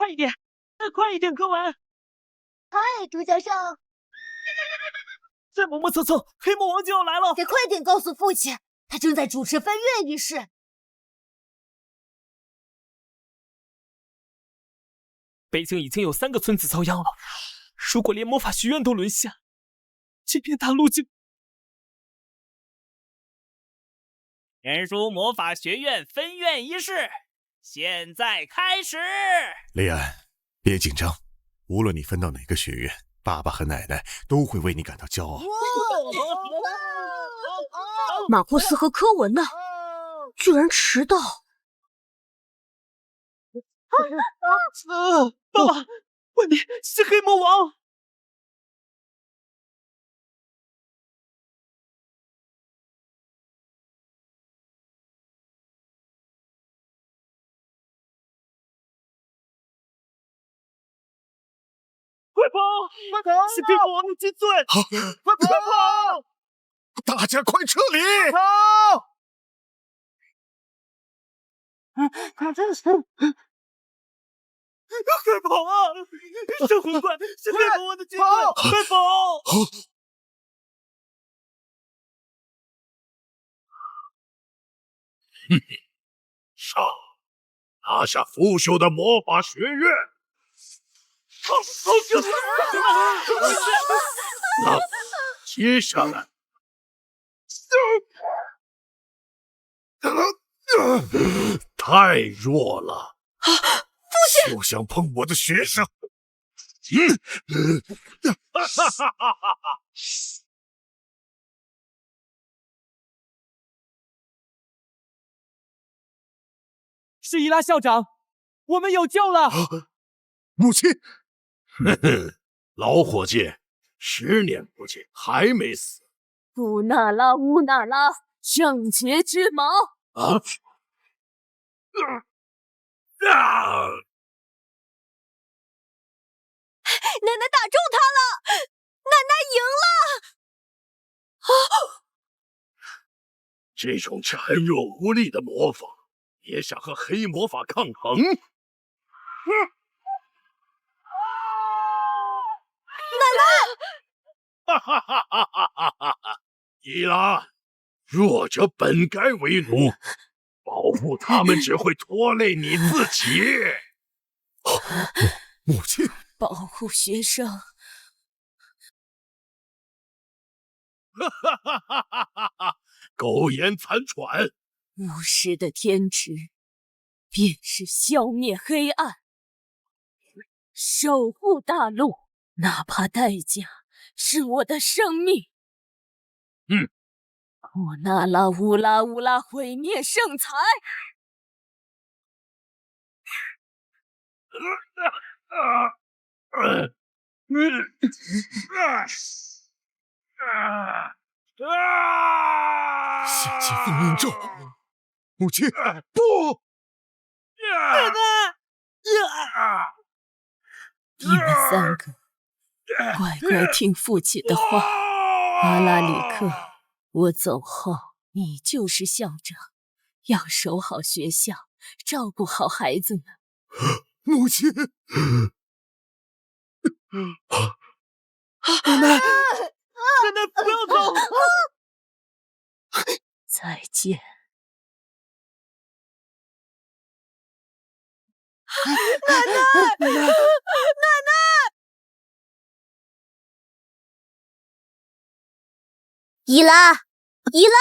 快一点，再快一点，柯文！嗨，独角兽！再磨磨蹭蹭，黑魔王就要来了！得快点告诉父亲，他正在主持分院仪式。北京已经有3个村子遭殃了，如果连魔法学院都沦陷，这片大陆就……天书魔法学院分院仪式现在开始。雷安，别紧张，无论你分到哪个学院，爸爸和奶奶都会为你感到骄傲。马库斯和柯文呢？居然迟到！爸爸，外面是黑魔王！快跑！快跑！是黑魔王的金钻！快跑！大家快撤离！跑！快跑啊！摄魂怪是黑魔王的金钻！快跑！上，拿下腐朽的魔法学院！那接下来，太弱了，父亲就想碰我的学生。是伊拉校长，我们有救了！母亲，老伙计，10年不见还没死。乌娜拉，乌娜拉，圣洁之矛！啊！奶奶打中他了，奶奶赢了！这种孱弱无力的魔法，也想和黑魔法抗衡？奶奶！哈哈哈哈哈哈！伊拉，弱者本该为奴，保护他们只会拖累你自己。母亲，保护学生。哈哈哈哈哈哈！苟延残喘。巫师的天职，便是消灭黑暗，守护大陆，哪怕代价是我的生命。乌那拉乌拉乌拉，毁灭圣才！献祭封印咒，母亲，不！奶奶！你们3个乖乖听父亲的话。阿拉里克，我走后，你就是校长，要守好学校，照顾好孩子们。母亲，奶奶，奶奶不要走！再见。奶奶！奶奶！伊拉，伊拉！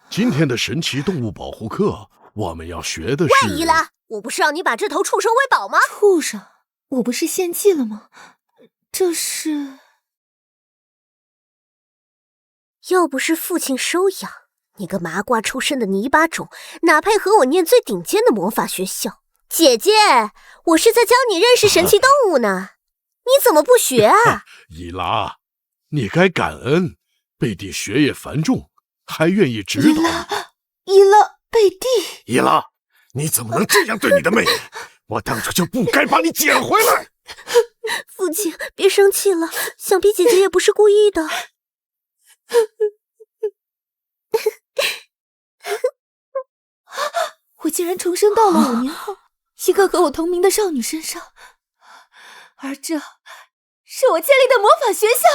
今天的神奇动物保护课，我们要学的是……喂，伊拉，我不是让你把这头畜生喂饱吗？畜生，我不是献祭了吗？这是……要不是父亲收养，你个麻瓜出身的泥巴种，哪配和我念最顶尖的魔法学校？姐姐，我是在教你认识神奇动物呢，你怎么不学啊？伊拉，你该感恩，贝蒂学业繁重，还愿意指导你。伊拉，贝蒂，伊拉，你怎么能这样对你的妹妹？我当初就不该把你捡回来。父亲，别生气了，想必姐姐也不是故意的。我竟然重生到了5年后，一个和我同名的少女身上，而这是我建立的魔法学校。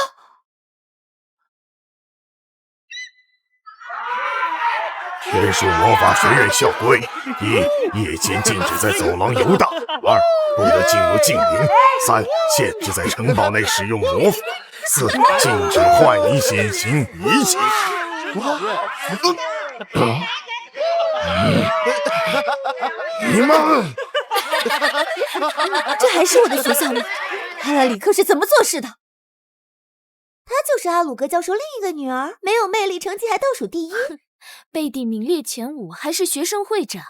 天树魔法学院校规：一、夜间禁止在走廊游荡；二、不得进入禁营；三、限制在城堡内使用魔法；四、禁止坏你显形仪器。你们，这还是我的学校吗？阿拉里克是怎么做事的？她就是阿鲁格教授另一个女儿，没有魅力，成绩还倒数第一。贝蒂名列前5，还是学生会长。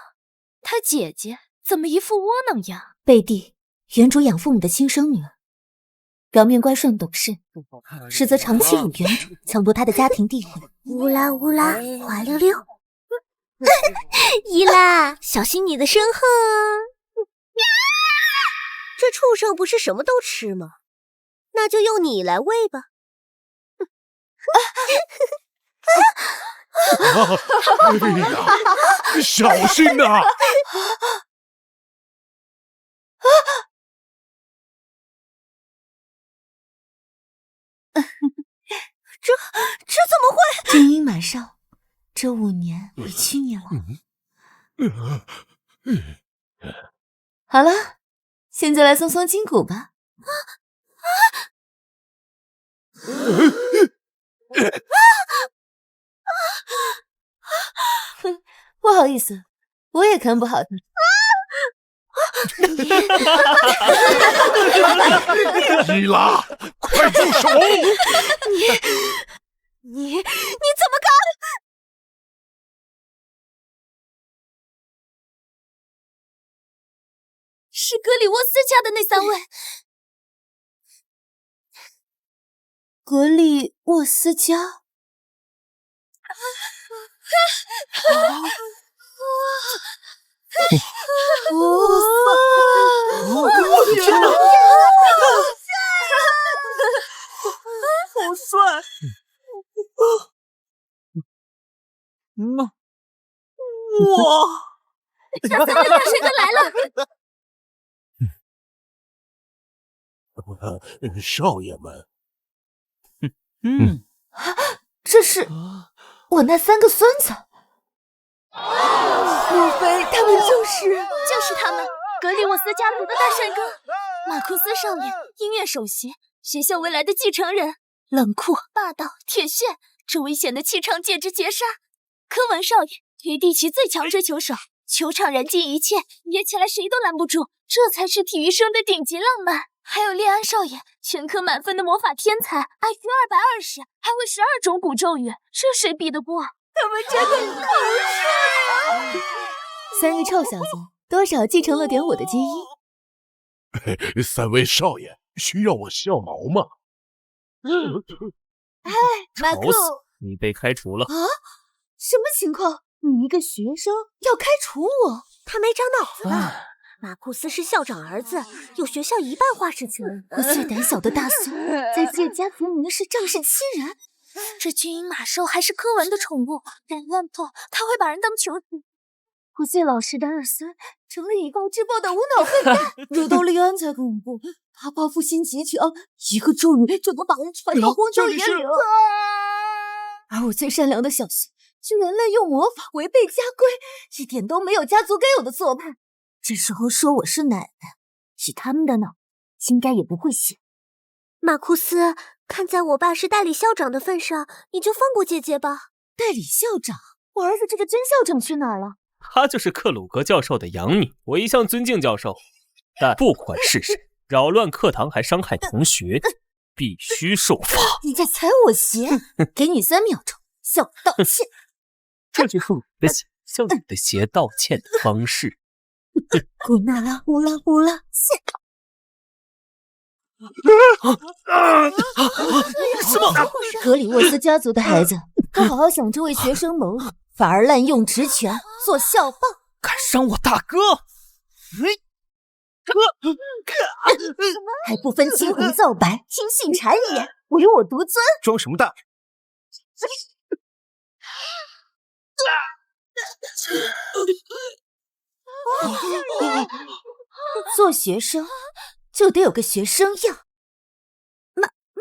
她姐姐怎么一副窝囊样？贝蒂，原主养父母的亲生女儿，表面乖顺懂事，实则长期辱原主，抢夺她的家庭地位。乌拉乌拉，滑溜溜。伊拉，小心你的身后啊！这畜生不是什么都吃吗？那就用你来喂吧。哎呀，小心呐！这怎么会？金鹰马少，这5年委屈你了。好了，现在来松松筋骨吧。不好意思，我也看不好他。伊拉，快住手！你怎么敢？是格里沃斯家的那3位。格里沃斯家。好帅！哇！这3位大帅哥来了！少爷们，这是我那3个孙子。莫非他们就是他们，格里沃斯家族的大帅哥，马库斯少爷，音乐首席，学校未来的继承人，冷酷霸道铁血，这危险的气场简直绝杀。科文少爷，推地奇最强追球手，球场燃尽一切，野起来谁都拦不住，这才是体育生的顶级浪漫。还有列安少爷，全科满分的魔法天才，IQ 220，还会12种古咒语，这谁比得过？他们真的好帅！3个臭小子，多少继承了点我的基因。3位少爷，需要我效劳吗？马库，你被开除了。什么情况？你一个学生要开除我？他没长脑子吧？马库斯是校长儿子，有学校一半话事权。我最胆小的大孙，在谢家族明是仗势欺人。这巨鹰马兽还是柯文的宠物，人乱破，他会把人当球子。我谢老师的2孙成了以暴制暴的无脑混蛋，惹到利安才恐怖。他报复心极强，一个咒语就能把人传到荒郊野岭。而我最善良的小孙，居然滥用魔法，违背家规，一点都没有家族该有的做派。这时候说我是奶奶，以他们的脑，应该也不会信。马库斯，看在我爸是代理校长的份上，你就放过姐姐吧。代理校长？我儿子这个真校长去哪儿了？他就是克鲁格教授的养女，我一向尊敬教授，但不管是谁扰乱课堂还伤害同学，必须受罚。你在踩我鞋，给你3秒钟向我道歉。这就是我的鞋向你的鞋道歉的方式。古纳拉乌拉乌拉谢。什么？格里沃斯家族的孩子，不好好想着为学生谋利，反而滥用职权做校霸，敢伤我大哥！还不分青红皂白，听信谗言，唯我独尊，装什么大？做学生就得有个学生样。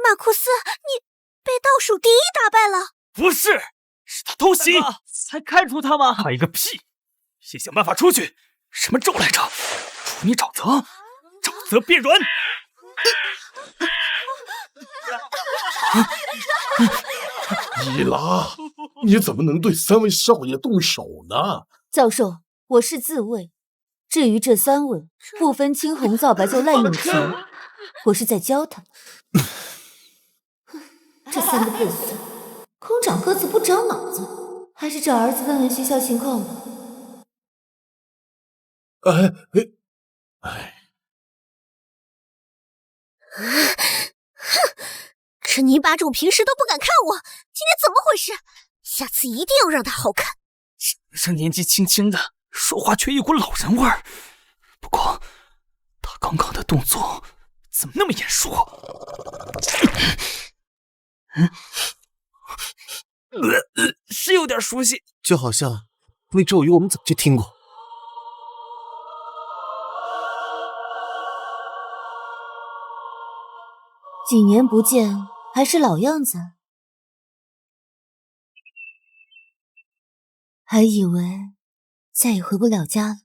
马库斯，你被倒数第一打败了。不是，是他偷袭，才开除他吗？怕一个屁！先想办法出去。什么咒来着？除你沼泽，沼泽变软。伊拉，你怎么能对3位少爷动手呢？教授，我是自卫。至于这3位，不分青红皂白就滥用权，我是在教他们。这3个笨孙，空长个子不长脑子，还是找儿子问问学校情况吧。这泥巴种平时都不敢看我，今天怎么回事？下次一定要让他好看。这年纪轻轻的，说话却一股老人味儿。不过，他刚刚的动作怎么那么眼熟？是有点熟悉，就好像那咒语我们早就听过。几年不见，还是老样子。还以为再也回不了家了。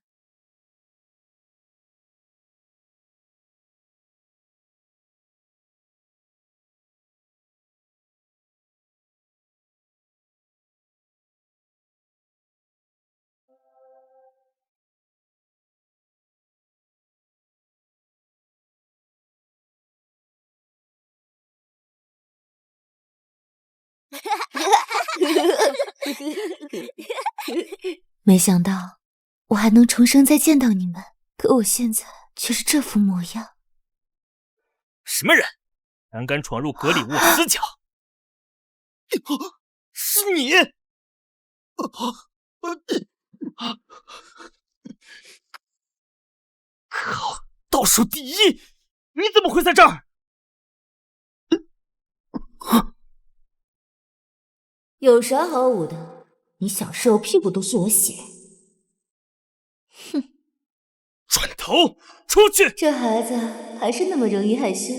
没想到我还能重生再见到你们，可我现在却是这副模样。什么人胆敢闯入格里沃斯家？是你！靠！倒数第一，你怎么会在这儿？有啥好舞的？你小时候屁股都是我洗。哼！转头出去！这孩子还是那么容易害羞。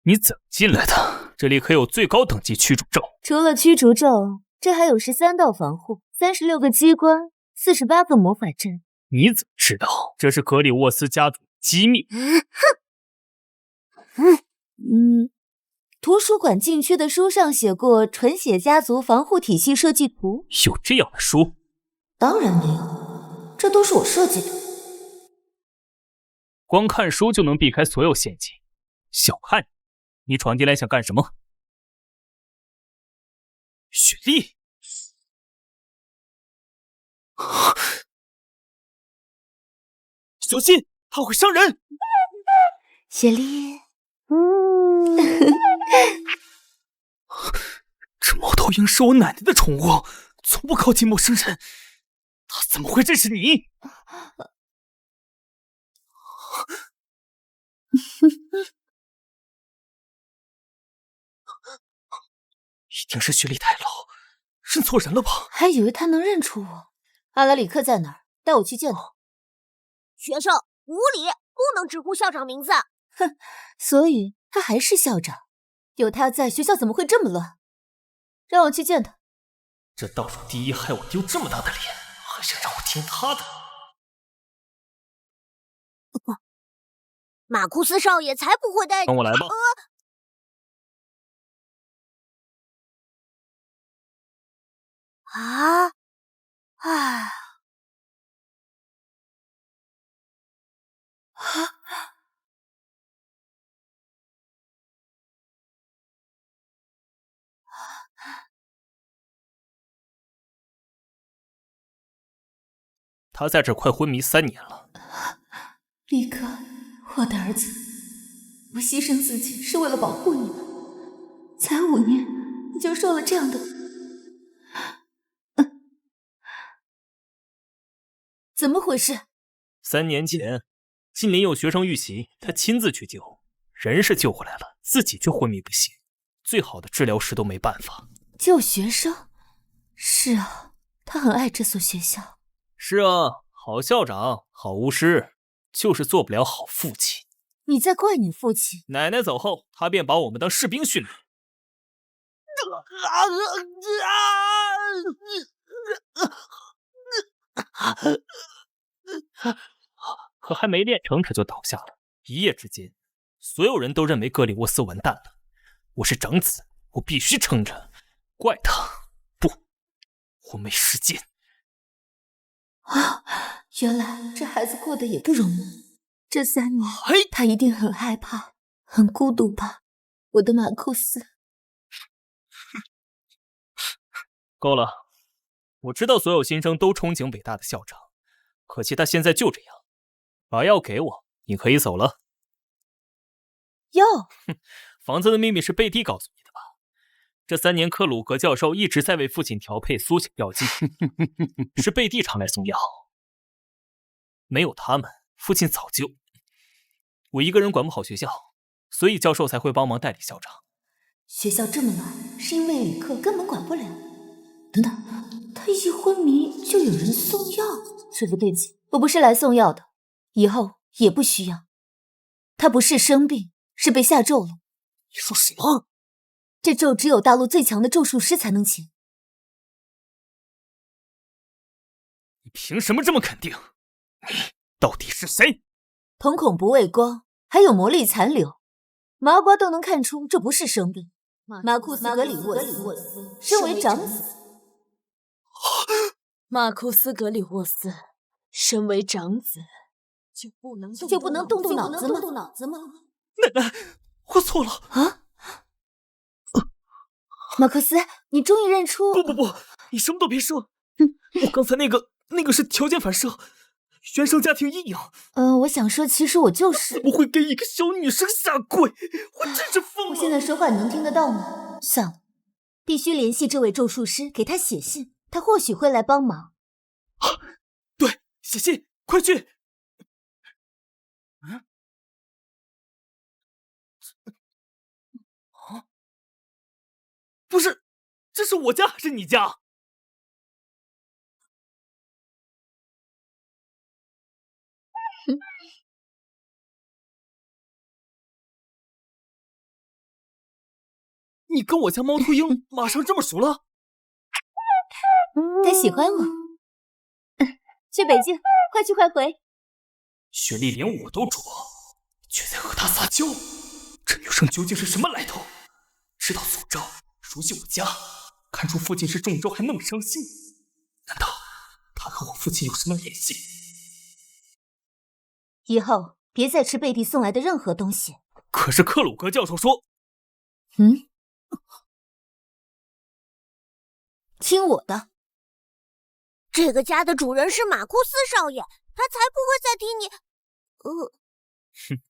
你怎么进来的？这里可有最高等级驱逐咒。除了驱逐咒，这还有13道防护，36个机关，48个魔法阵。你怎么知道？这是格里沃斯家族机密。图书馆禁区的书上写过《纯血家族防护体系设计图》。有这样的书？当然没有，这都是我设计的。光看书就能避开所有陷阱，小看你！你闯进来想干什么？雪莉，小心，他会伤人！雪莉，这猫头鹰是我奶奶的宠物，从不靠近陌生人，它怎么会认识你？一定是雪莉太老，认错人了吧？还以为他能认出我。阿拉里克在哪儿？带我去见他。学生无礼，不能直呼校长名字。哼，所以他还是校长。有他在，学校怎么会这么乱？让我去见他。这倒数第一害我丢这么大的脸，还想让我听他的？马库斯少爷才不会带你。跟我来吧。他在这快昏迷3年了。里克，我的儿子，我牺牲自己是为了保护你们，才5年你就受了这样的。怎么回事？3年前，近邻有学生遇袭，他亲自去救，人是救回来了，自己却昏迷不醒。最好的治疗师都没办法。救学生？是啊，他很爱这所学校。是啊，好校长，好巫师，就是做不了好父亲。你在怪你父亲？奶奶走后，他便把我们当士兵训练。可还没练成，他就倒下了。一夜之间，所有人都认为格里沃斯完蛋了。我是长子，我必须撑着。怪他？不，我没时间。啊，原来这孩子过得也不容易。这3年，他一定很害怕，很孤独吧？我的马库斯。够了，我知道所有新生都憧憬伟大的校长，可惜他现在就这样。把药给我，你可以走了。药？房子的秘密是贝蒂告诉你的吧？这3年，克鲁格教授一直在为父亲调配苏醒药剂，是贝蒂常来送药。没有他们，父亲早就……我一个人管不好学校，所以教授才会帮忙代理校长。学校这么乱，是因为李克根本管不了。等等，他一昏迷就有人送药，这不对劲。我不是来送药的，以后也不需要。他不是生病，是被下咒了。你说什么？这咒只有大陆最强的咒术师才能解。你凭什么这么肯定？你到底是谁？瞳孔不畏光，还有魔力残留，麻瓜都能看出这不是生病。马库斯·格里沃斯，身为长子。马库斯·格里沃斯，身为长子，就不能动动脑子吗？奶奶，我错了啊！马克思，你终于认出……不，你什么都别说。我刚才那个是条件反射，原生家庭阴影。我想说，其实我就是……怎么会给一个小女生下跪？我真是疯了！我现在说话你能听得到吗？算了，必须联系这位咒术师，给他写信，他或许会来帮忙。对，写信，快去！不是，这是我家还是你家？你跟我家猫头鹰马上这么熟了？他喜欢我。去北京，快去快回。雪莉连我都捉，却在和他撒娇。这女生究竟是什么来头？知道诅咒，熟悉我家，看出父亲是中招还那么伤心。难道她和我父亲有什么联系？以后别再吃贝蒂送来的任何东西。可是克鲁格教授说……听我的。这个家的主人是马库斯少爷，他才不会再听你……哼，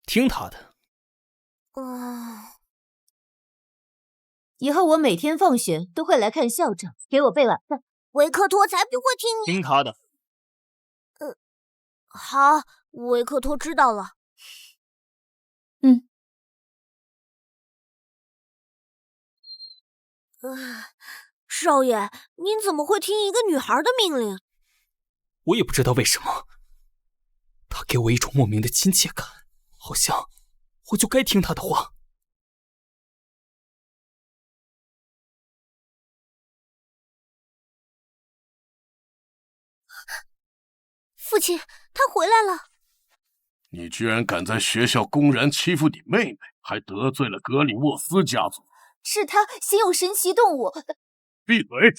听他的。以后我每天放学都会来看校长，给我备晚饭。维克托才不会听你。听他的。好，维克托知道了。少爷，您怎么会听一个女孩的命令？我也不知道为什么，他给我一种莫名的亲切感，好像我就该听他的话。父亲，他回来了。你居然敢在学校公然欺负你妹妹，还得罪了格里沃斯家族。是他先用神奇动物……闭嘴！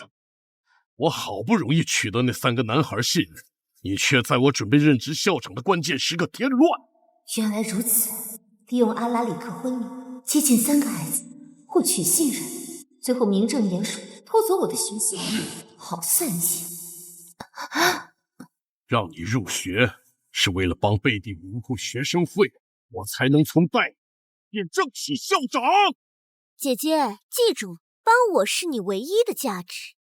我好不容易取得那3个男孩信任，你却在我准备任职校长的关键时刻添乱。原来如此，利用阿拉里克昏迷，接近3个孩子，获取信任，最后名正言顺偷走我的学习，好算计！让你入学是为了帮贝蒂维护学生会，我才能从代变正式校长。姐姐，记住，帮我是你唯一的价值。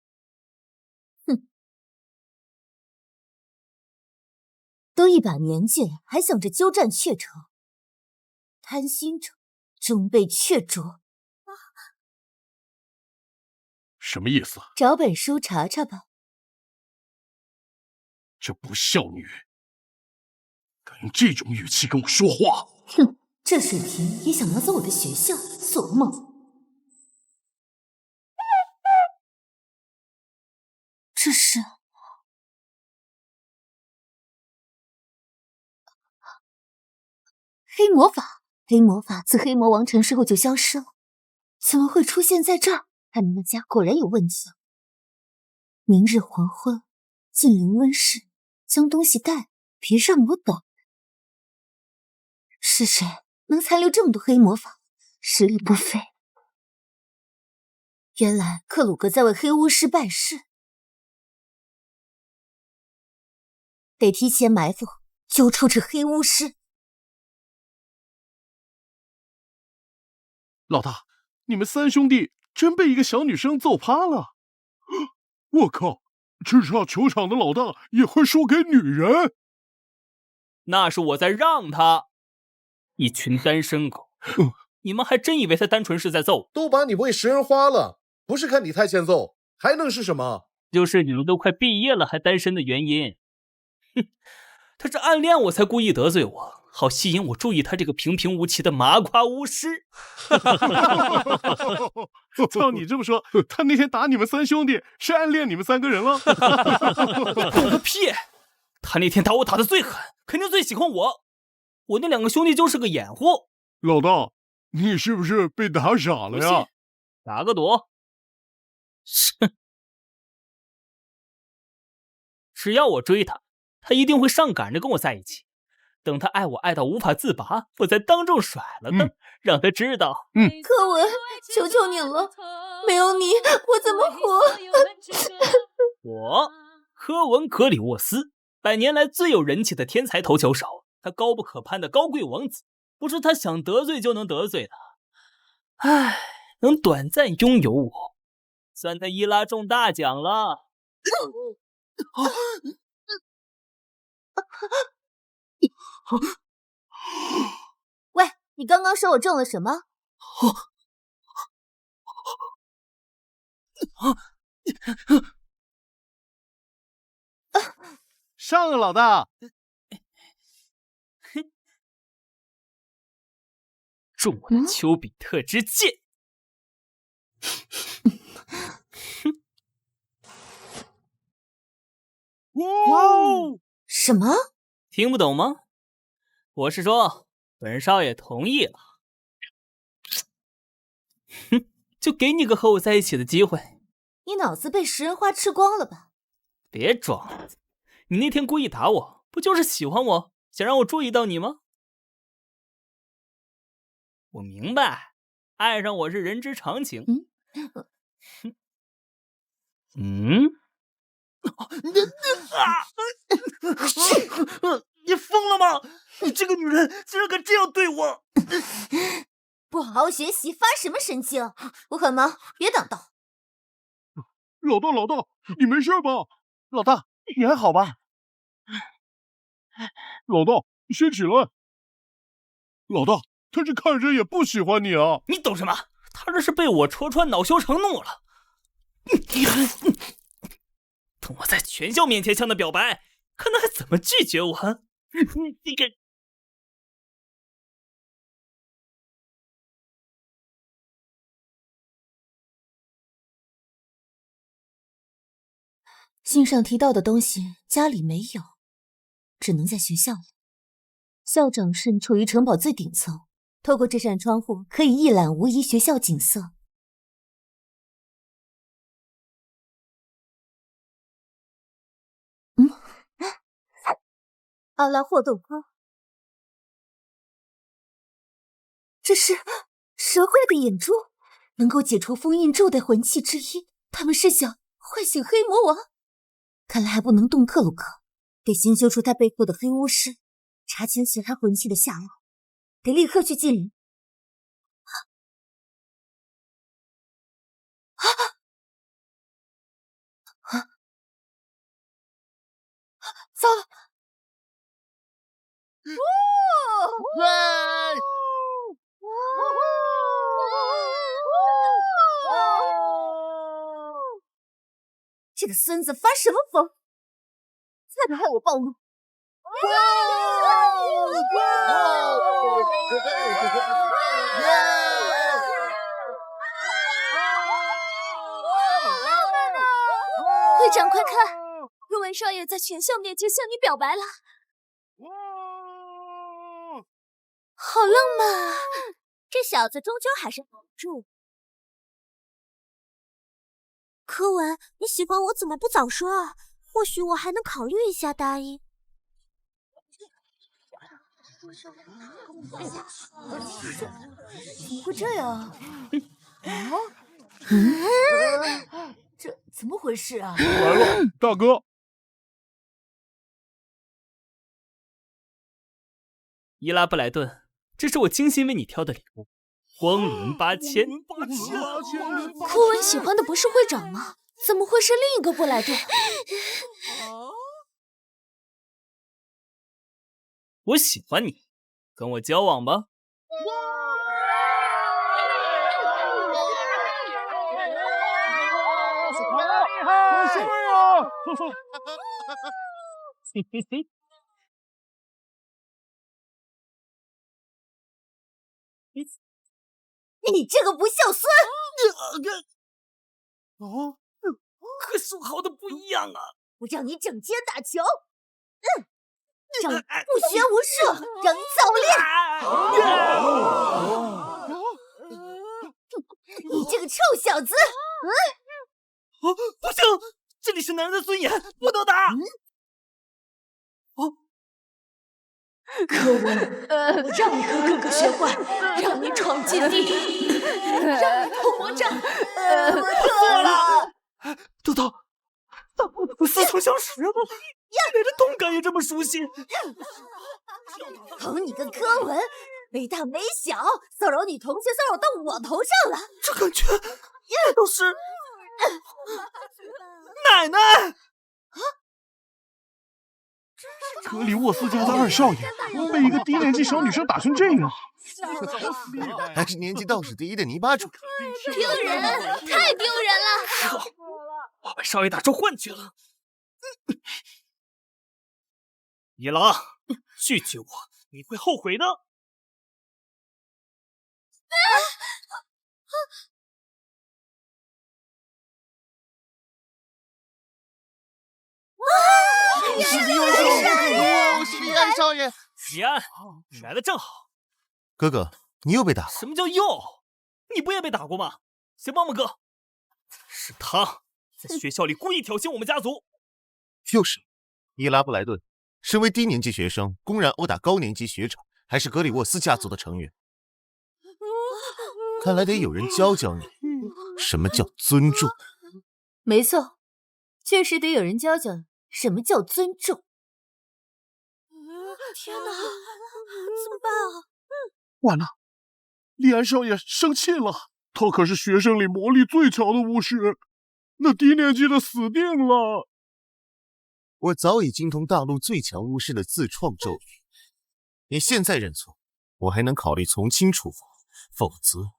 都一把年纪了，还想着鸠占鹊巢，贪心者终被雀啄。什么意思？找本书查查吧。这不孝女，敢用这种语气跟我说话！哼，这水平也想拿走我的学校，做梦！这是黑魔法，黑魔法自黑魔王沉睡后就消失了，怎么会出现在这儿？他们那家果然有问题。明日黄昏，进灵温室，将东西带，别让我等。是谁能残留这么多黑魔法？实力不菲。原来克鲁格在为黑巫师办事，得提前埋伏，揪出这黑巫师。老大，你们三兄弟真被一个小女生揍趴了！我靠，叱咤球场的老大也会输给女人？那是我在让他。一群单身狗，你们还真以为他单纯是在揍？都把你喂食人花了，不是看你太欠揍，还能是什么？就是你们都快毕业了还单身的原因。哼，他是暗恋我才故意得罪我，好吸引我注意他这个平平无奇的麻瓜巫师。照你这么说，他那天打你们三兄弟是暗恋你们三个人了？懂个屁！他那天打我打得最狠，肯定最喜欢我。我那两个兄弟就是个掩护。老大，你是不是被打傻了呀？打个赌。只要我追他，他一定会上赶着跟我在一起。等他爱我爱到无法自拔，我再当众甩了他，让他知道。柯文，求求你了，没有你我怎么活？我科文格里沃斯，100年来最有人气的天才投球手，他高不可攀的高贵王子，不是他想得罪就能得罪的。唉，能短暂拥有我，算他伊拉中大奖了。喂，你刚刚说我中了什么？上啊，老大！中我的丘比特之箭！哇！什么？听不懂吗？我是说，本少爷同意了。哼，就给你个和我在一起的机会。你脑子被食人花吃光了吧？别装了，你那天故意打我，不就是喜欢我，想让我注意到你吗？我明白，爱上我是人之常情。你疯了吗？你这个女人竟然敢这样对我！不好好学习，发什么神经？吴可萌，别挡道！老大，你没事吧？老大，你还好吧？老大，先起来。老大，他这看着也不喜欢你啊！你懂什么？他这是被我戳穿，恼羞成怒了。等我在全校面前向他表白，看他还怎么拒绝我。这个。信上提到的东西家里没有，只能在学校里。校长室处于城堡最顶层，透过这扇窗户可以一览无遗学校景色。阿拉霍豆哥，这是蛇会的眼珠，能够解除封印咒的魂器之一。他们是想唤醒黑魔王，看来还不能动克鲁克，得先揪出他背后的黑巫师，查清其他魂器的下落，得立刻去禁灵。糟了！的孙子发什么疯？再不害我暴露！会长，快看，若文少爷在全校面前向你表白了，好浪漫啊！这小子终究还是保不住。柯文，你喜欢我怎么不早说啊？或许我还能考虑一下答应。怎么会这样？这怎么回事啊？来了，大哥。伊拉布莱顿，这是我精心为你挑的礼物，光轮8000。柯文喜欢的不是会长吗？怎么会是另一个布莱顿？我喜欢你，跟我交往吧。好帅啊！你这个不孝孙！和说好的不一样啊！我让你整天打球，让你不学无术，让你早恋！你这个臭小子！不行，这里是男人的尊严，不能打！柯文，让你和哥哥学坏，让你闯禁地，让你偷魔杖，错了！豆豆，似曾相识啊！连这动感也这么熟悉。捧你个柯文，没大没小，骚扰女同学骚扰到我头上了。这感觉也都是奶奶。格里沃斯家的二少爷被一个低年级小女生打成这样，还是年级倒数第一的泥巴主。丢人，太丢人了！我被少爷打出幻觉了。伊拉，拒绝我，你会后悔的。是李安是李安少爷。李安，你来的正好。哥哥，你又被打了。什么叫又？你不也被打过吗？先帮帮哥。是他在学校里故意挑衅我们家族。又是伊拉布莱顿，身为低年级学生，公然殴打高年级学长，还是格里沃斯家族的成员。看来得有人教教你，什么叫尊重。没错，确实得有人教教你什么叫尊重。天哪，怎么办啊？完了，利安少爷生气了，他可是学生里魔力最强的巫师，那低年级的死定了。我早已精通大陆最强巫师的自创咒语，你现在认错，我还能考虑从轻处罚，否则……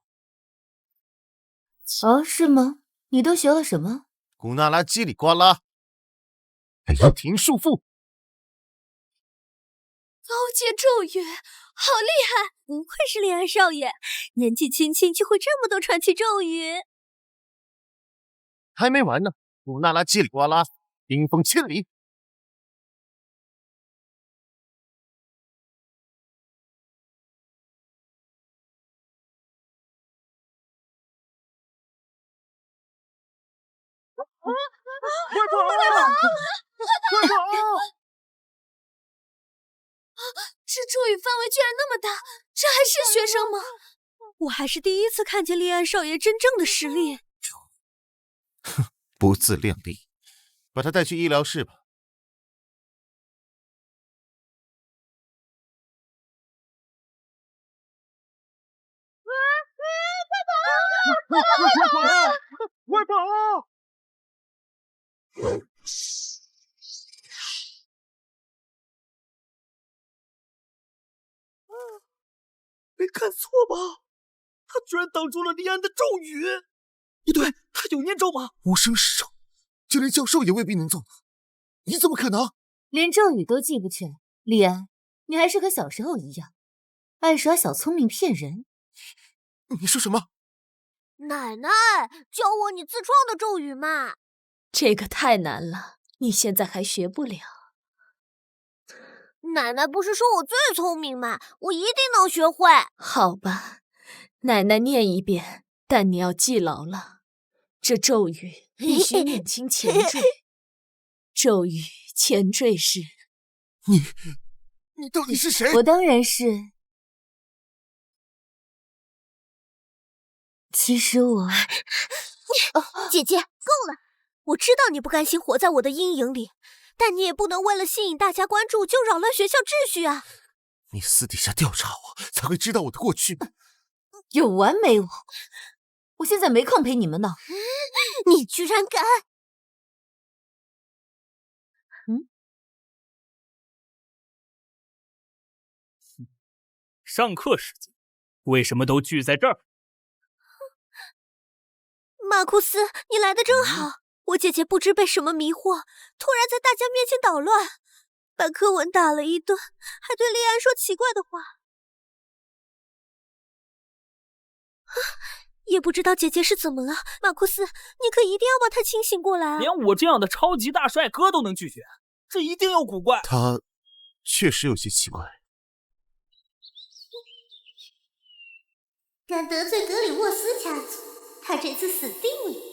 哦，是吗？你都学了什么？古纳拉叽里呱啦，雷霆束缚。高阶咒语，好厉害！不愧是利安少爷，年纪轻轻就会这么多传奇咒语。还没完呢，古纳拉叽里呱啦，冰封千里。快跑！快跑！这咒语范围居然那么大，这还是学生吗？我还是第一次看见利安少爷真正的实力。不自量力，把他带去医疗室吧。快跑！没看错吧？他居然挡住了利安的咒语！不对，他有念咒吗？无声手，就连教授也未必能做到，你怎么可能？连咒语都记不全，李安，你还是和小时候一样，爱耍小聪明骗人。你说什么？奶奶，教我你自创的咒语嘛！这个太难了，你现在还学不了。奶奶不是说我最聪明吗？我一定能学会。好吧，奶奶念一遍，但你要记牢了，这咒语必须念清前缀。咒语前缀是你到底是谁？我当然是。其实我……姐姐，够了！我知道你不甘心活在我的阴影里，但你也不能为了吸引大家关注就扰乱学校秩序啊！你私底下调查我，才会知道我的过去。有完没完？我现在没空陪你们闹。你居然敢！上课时间，为什么都聚在这儿？马库斯，你来的正好。我姐姐不知被什么迷惑，突然在大家面前捣乱，把柯文打了一顿，还对莉安说奇怪的话。也不知道姐姐是怎么了，马库斯，你可一定要把她清醒过来啊！连我这样的超级大帅哥都能拒绝，这一定有古怪。他确实有些奇怪。敢得罪格里沃斯家族，他这次死定了。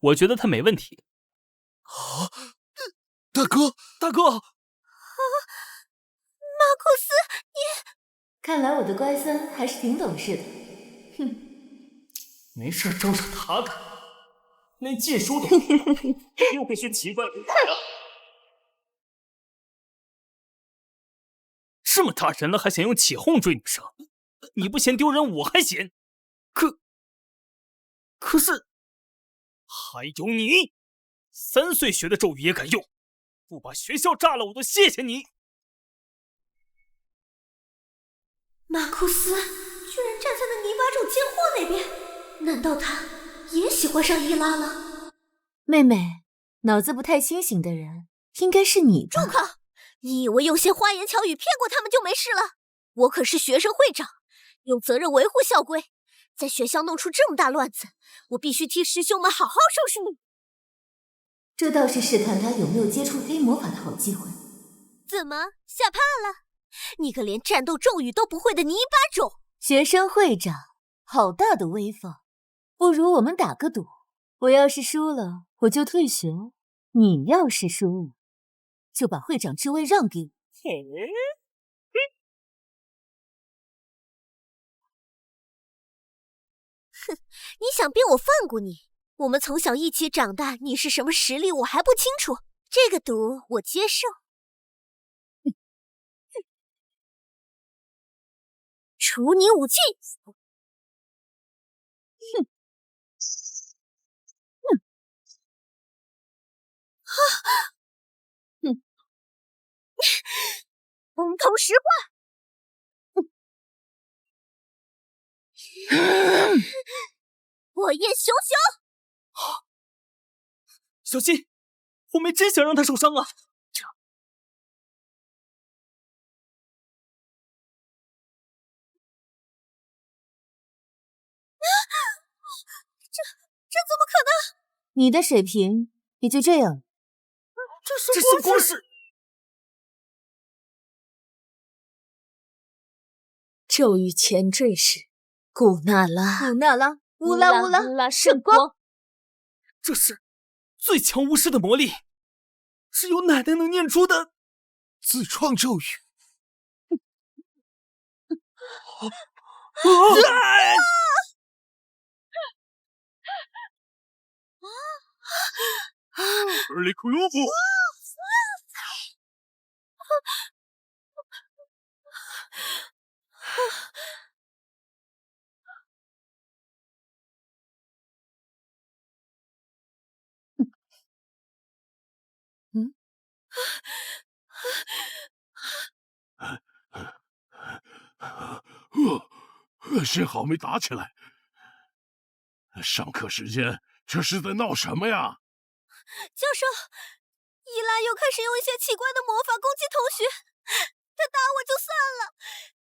我觉得他没问题。啊，大哥，大哥，马库斯，你……看来我的乖孙还是挺懂事的。哼，没事招惹他干嘛？连禁书都又会学奇怪古怪了。这么大人了，还想用起哄追女生？你不嫌丢人，我还嫌。可是，还有你，3岁学的咒语也敢用，不把学校炸了，我都谢谢你。马库斯居然站在了泥巴种贱货那边，难道他也喜欢上伊拉了？妹妹，脑子不太清醒的人应该是你吧？住口！你以为用些花言巧语骗过他们就没事了？我可是学生会长，有责任维护校规。在学校弄出这么大乱子，我必须替师兄们好好收拾你。这倒是试探他有没有接触黑魔法的好机会。怎么吓怕了？你个连战斗咒语都不会的泥巴种！学生会长，好大的威风！不如我们打个赌，我要是输了，我就退学；你要是输了，就把会长之位让给我。哼，你想逼我放过你？我们从小一起长大，你是什么实力我还不清楚。这个赌我接受。处你武器！哼！风头石化！火焰熊熊！小心，我们真想让他受伤啊！这怎么可能？你的水平也就这样。这是光是咒语前缀是古纳拉，古纳拉，乌拉乌拉，圣光。这是最强巫师的魔力，只有奶奶能念出的自创咒语。尔里库洛夫。幸好没打起来。上课时间这是在闹什么呀？教授，伊拉又开始用一些奇怪的魔法攻击同学，他打我就算了，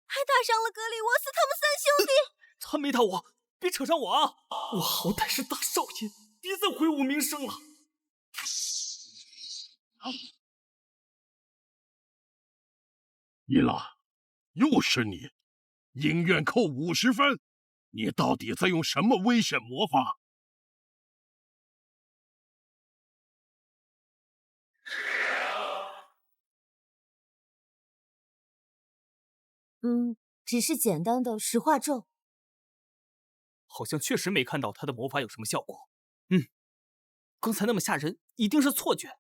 还打伤了格里沃斯他们3兄弟。他没打我，别扯上我啊！我好歹是大少爷，别再毁我名声了。伊拉，又是你，影院扣50分，你到底在用什么危险魔法？只是简单的石化咒。好像确实没看到他的魔法有什么效果。刚才那么吓人，一定是错觉。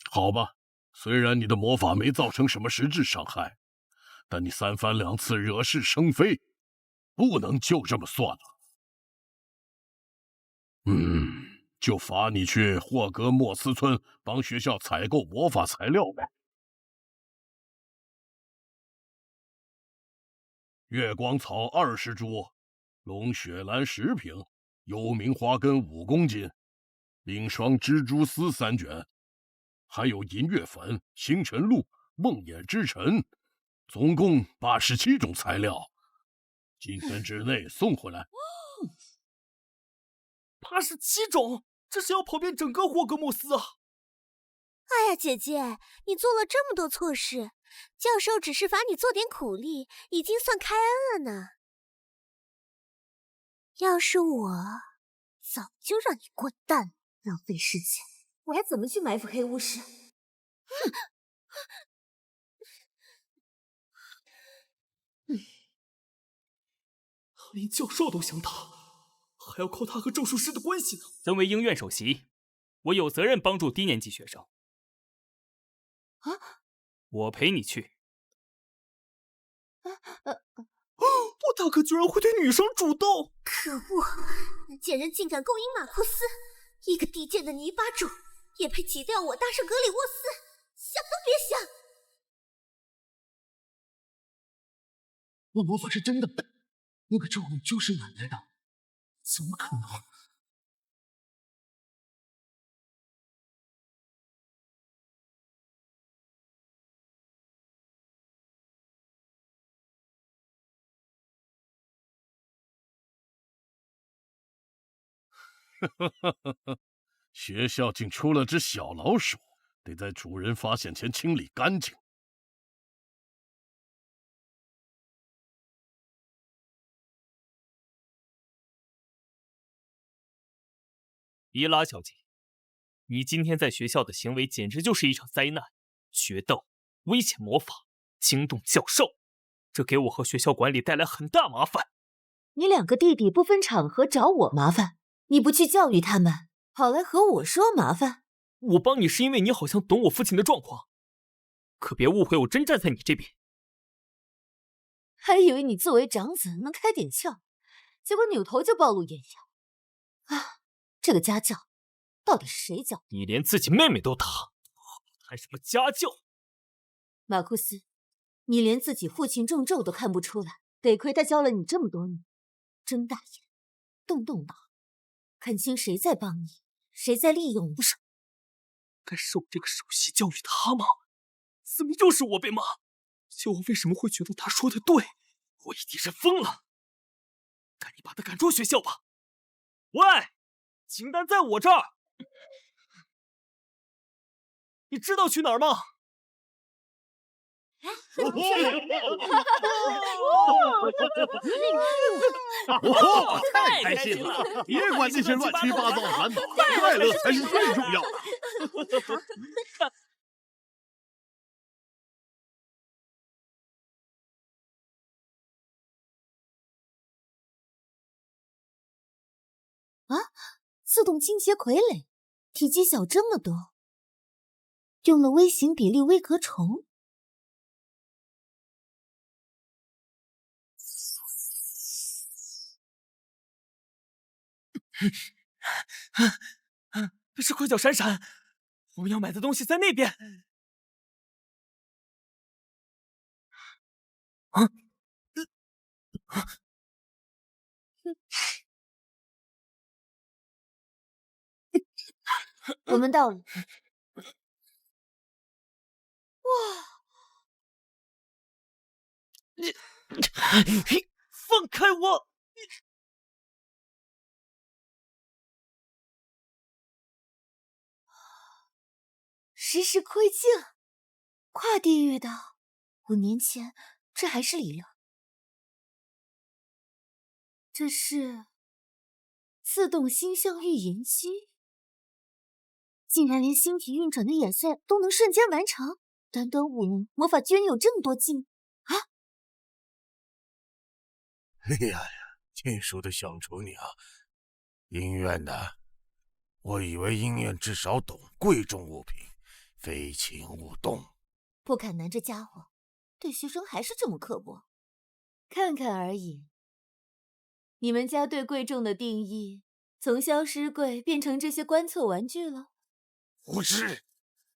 好吧，虽然你的魔法没造成什么实质伤害，但你3番2次惹是生非，不能就这么算了。就罚你去霍格莫斯村帮学校采购魔法材料呗。月光草20株，龙血兰10瓶，幽冥花根5公斤，冰霜蜘蛛丝3卷，还有银月粉、星辰露、梦魇之尘，总共87种材料，今天之内送回来。87种，这是要跑遍整个霍格莫斯啊！哎呀，姐姐，你做了这么多错事，教授只是罚你做点苦力，已经算开恩了呢。要是我，早就让你滚蛋，浪费时间。我还怎么去埋伏黑巫师？连教授都想打，还要靠他和咒术师的关系呢。身为鹰院首席，我有责任帮助低年级学生。我陪你去。我大哥居然会对女生主动！可恶，那贱人竟敢勾引马库斯，一个低贱的泥巴种，也配挤掉我大圣格里沃斯？想都别想！我魔法是真的，那个咒语就是奶奶的，怎么可能？学校竟出了只小老鼠，得在主人发现前清理干净。伊拉小姐，你今天在学校的行为简直就是一场灾难！决斗、危险魔法、惊动教授，这给我和学校管理带来很大麻烦。你2个弟弟不分场合找我麻烦，你不去教育他们，跑来和我说麻烦。我帮你是因为你好像懂我父亲的状况，可别误会我真站在你这边。还以为你作为长子能开点窍，结果扭头就暴露眼阳。这个家教到底是谁教？你连自己妹妹都打，还什么家教？马库斯，你连自己父亲中咒都看不出来，得亏他教了你这么多年。睁大眼，动动脑，看清谁在帮你，谁在利用你。不是，该是我这个首席教育他吗？怎么又是我被骂？就我为什么会觉得他说的对？我一定是疯了！赶紧把他赶出学校吧！喂，清单在我这儿，你知道去哪儿吗？太开心了！别管那些乱七八糟的烦恼，快乐才是最重要的。自动倾斜傀儡，体积小这么多，用了微型比例微壳虫。是快角闪闪，我们要买的东西在那边。我们到了。放开我！时时窥镜，跨地域的，5年前这还是理论。这是自动星象预言机，竟然连星体运转的演算都能瞬间完成。短短5年，魔法居然有这么多进啊！哎呀呀，天书的小厨娘，音院的，我以为音院至少懂贵重物品，非情勿动。不砍南这家伙对学生还是这么刻薄，看看而已。你们家对贵重的定义，从消失柜变成这些观测玩具了？无知！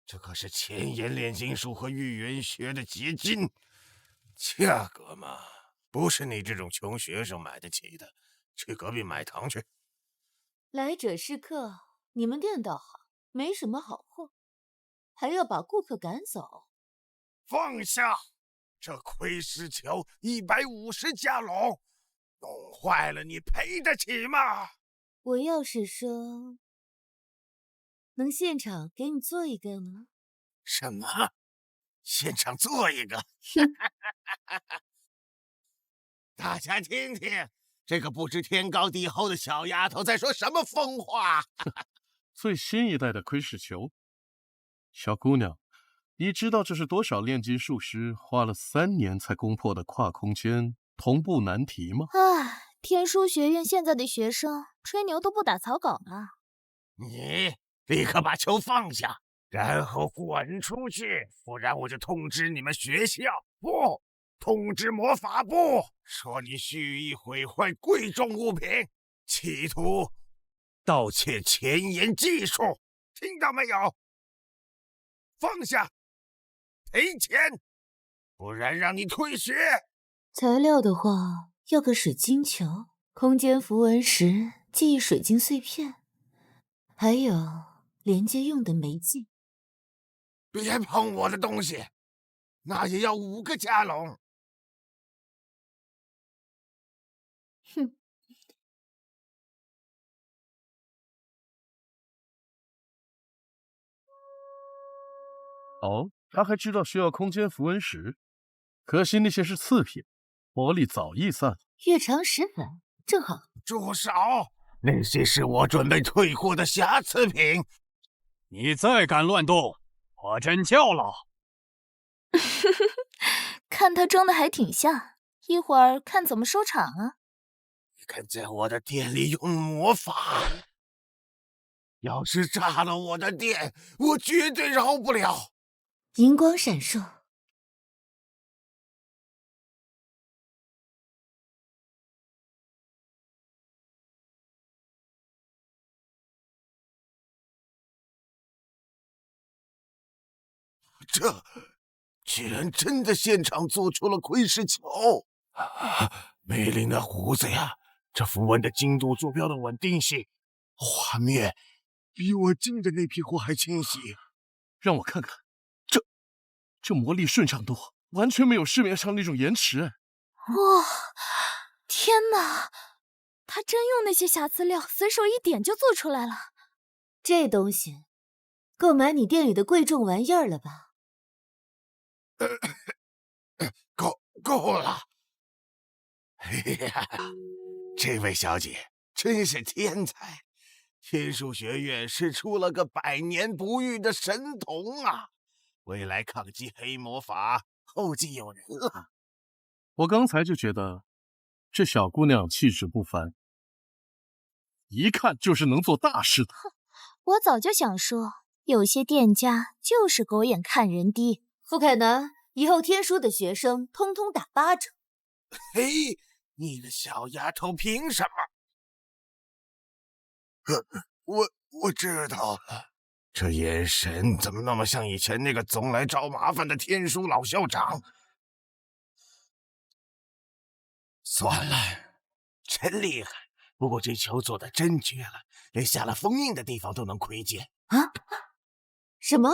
这可是前沿炼金术和预言学的结晶，价格嘛，不是你这种穷学生买得起的。去隔壁买糖去。来者是客，你们店倒好，没什么好货，还要把顾客赶走。放下！这窥视球150加龙，弄坏了你赔得起吗？我要是说，能现场给你做一个吗？什么？现场做一个？大家听听，这个不知天高地厚的小丫头在说什么疯话？最新一代的窥视球，小姑娘，你知道这是多少炼金术师花了3年才攻破的跨空间同步难题吗？唉，天书学院现在的学生吹牛都不打草稿了。你立刻把球放下，然后滚出去，不然我就通知你们学校，不，通知魔法部，说你蓄意毁坏贵重物品，企图盗窃前沿技术，听到没有？放下，赔钱，不然让你退学。材料的话，要个水晶球、空间符文石、记忆水晶碎片，还有连接用的媒介。别碰我的东西，那也要5个加龙。哼。哦，他还知道需要空间符文石，可惜那些是次品，魔力早易散。月长石粉，正好。住手！那些是我准备退货的瑕疵品。你再敢乱动，我真叫了。看他装的还挺像，一会儿看怎么收场啊！你敢在我的店里用魔法？要是炸了我的店，我绝对饶不了。银光闪烁。这居然真的现场做出了窥视球！梅林的胡子呀，这符文的精度、坐标的稳定性，画面比我进的那批货还清晰。让我看看，这魔力顺畅度完全没有市面上那种延迟。哇，天哪！他真用那些瑕疵料，随手一点就做出来了。这东西够买你店里的贵重玩意儿了吧？够了！哎呀，这位小姐真是天才，天书学院是出了个100年不遇的神童啊！未来抗击黑魔法后继有人了。我刚才就觉得这小姑娘气质不凡，一看就是能做大事的。我早就想说，有些店家就是狗眼看人低。傅凯南，以后天书的学生通通打8折。嘿，你个小丫头，凭什么？我知道了，这眼神怎么那么像以前那个总来找麻烦的天书老校长？算了，真厉害。不过这球做的真绝了，连下了封印的地方都能窥见。啊？什么？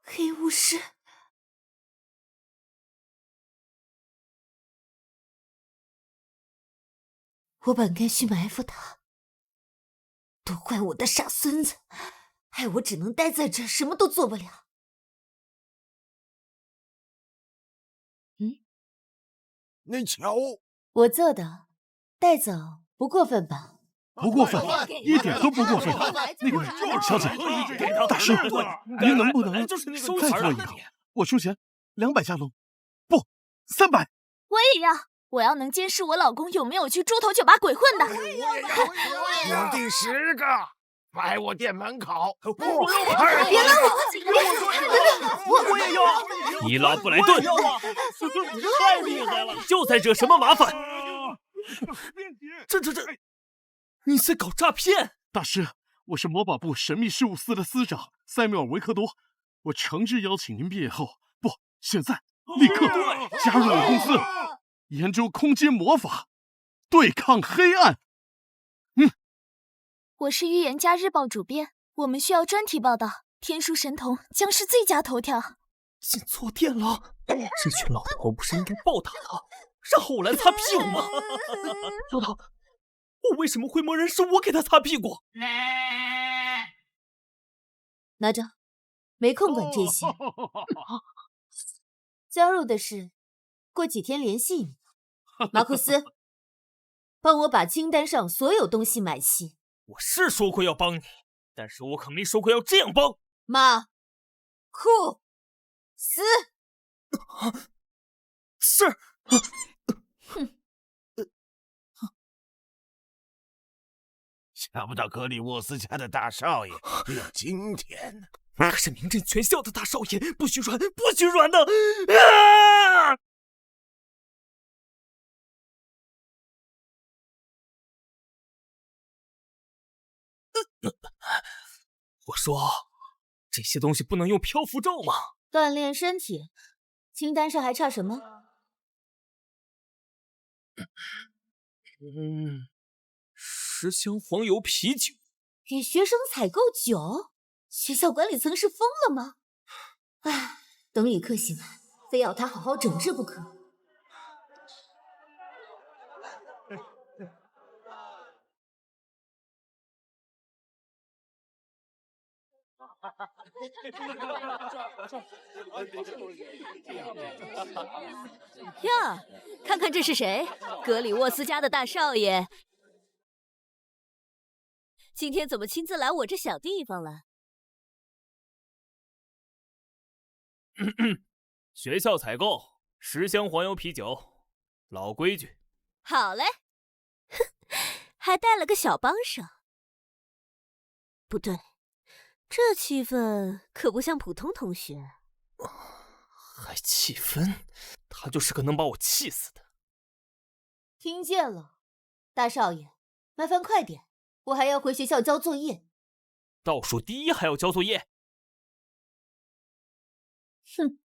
黑巫师，我本该去埋伏他，都怪我的傻孙子，害我只能待在这，什么都做不了。那球，我做的，带走不过分吧？不过分，一点都不过分。那个小姐，大师，您能不能再做一点？我出钱200加龙，不，300。我也要，我要能监视我老公有没有去猪头酒吧鬼混的。我定10个，摆我店门口。不，别拉我！我也要！伊拉布莱顿，你太厉害了！就在惹什么麻烦？这，你在搞诈骗！大师，我是魔法部神秘事务司的司长塞缪尔·维克多，我诚挚邀请您毕业后，不，现在立刻加入我公司，研究空间魔法，对抗黑暗。我是《预言家日报》主编，我们需要专题报道。天书神童将是最佳头条。进错店了，这群老头不是应该暴打他，然后我来擦屁股吗？老头，我为什么会默认是我给他擦屁股？拿着，没空管这些。加入的事，过几天联系你。马库斯，帮我把清单上所有东西买齐。我是说过要帮你，但是我可没说过要这样帮。马库斯，是。想不到格里沃斯家的大少爷有今天呢。可是名震全校的大少爷，不许软，不许软的！啊！我说，这些东西不能用漂浮咒吗？锻炼身体。清单上还差什么？10箱黄油啤酒。给学生采购酒？学校管理层是疯了吗？唉，等李克醒来，非要他好好整治不可。呀，看看这是谁？格里沃斯家的大少爷，今天怎么亲自来我这小地方了？学校采购10箱黄油啤酒，老规矩。好嘞，还带了个小帮手。不对，这气氛可不像普通同学。还气氛？他就是个能把我气死的。听见了，大少爷，麻烦快点，我还要回学校交作业。倒数第一还要交作业？哼，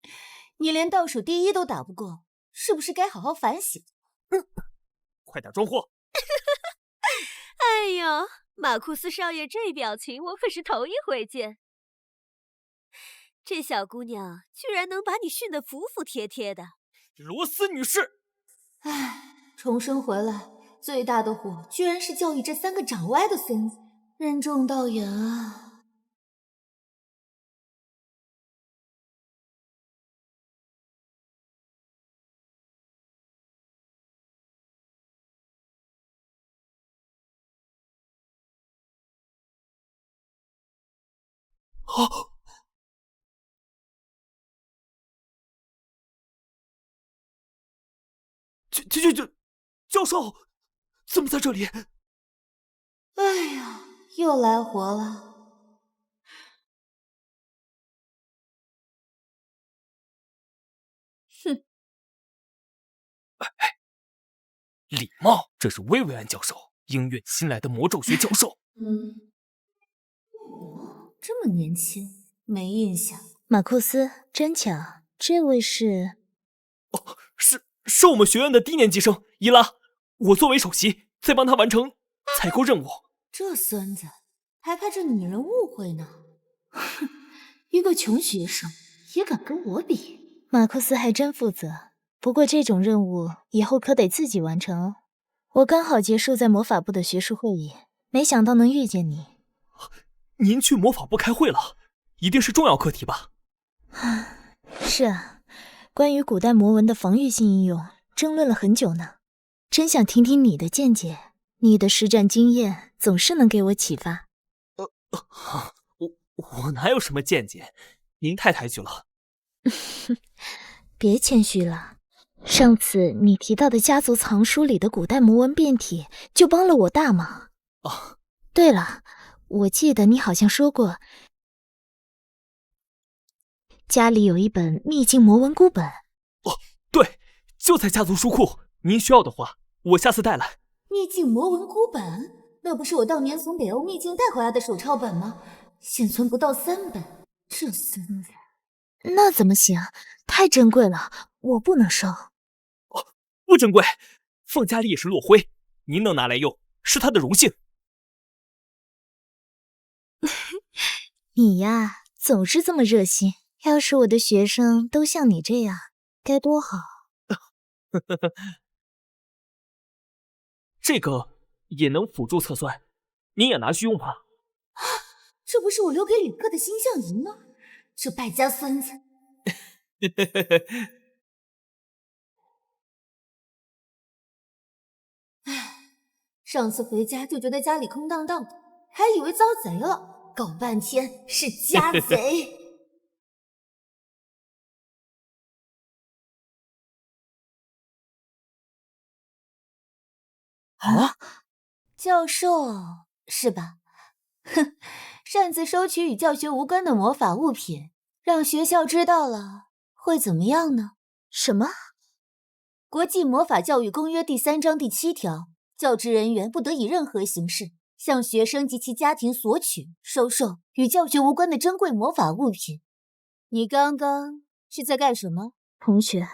你连倒数第一都打不过，是不是该好好反省？快点装货！哎呦，马库斯少爷这表情我可是头一回见。这小姑娘居然能把你训得服服帖帖的。罗斯女士，唉，重生回来最大的祸居然是教育这3个长歪的孙子，任重道远啊。哦，教授怎么在这里？哎呀，又来活了。哼，礼貌，这是薇薇安教授，鹰院新来的魔咒学教授。这么年轻，没印象。马库斯，真巧，这位是……哦，是我们学院的低年级生伊拉，我作为首席，在帮他完成采购任务。这孙子还怕这女人误会呢？哼，一个穷学生也敢跟我比？马库斯还真负责，不过这种任务以后可得自己完成哦。我刚好结束在魔法部的学术会议，没想到能遇见你。您去魔法部开会了，一定是重要课题吧？是啊，关于古代魔文的防御性应用，争论了很久呢。真想听听你的见解，你的实战经验总是能给我启发。我哪有什么见解？您太抬举了。别谦虚了，上次你提到的家族藏书里的古代魔文变体，就帮了我大忙。哦，对了，我记得你好像说过，家里有一本秘境魔文孤本。哦，对，就在家族书库。您需要的话，我下次带来。秘境魔文孤本，那不是我当年从北欧秘境带回来的手抄本吗？现存不到3本，这孙子。那怎么行？太珍贵了，我不能收。哦，不珍贵，放家里也是落灰。您能拿来用，是他的荣幸。你呀，总是这么热心。要是我的学生都像你这样，该多好。这个也能辅助测算，您也拿去用吧。这不是我留给李克的星象仪吗？这败家孙子！唉，上次回家就觉得家里空荡荡的，还以为遭贼了，搞半天是家贼。啊，教授是吧？哼，擅自收取与教学无关的魔法物品，让学校知道了会怎么样呢？什么？国际魔法教育公约第3章第7条，教职人员不得以任何形式向学生及其家庭索取、收受与教学无关的珍贵魔法物品。你刚刚是在干什么？同学，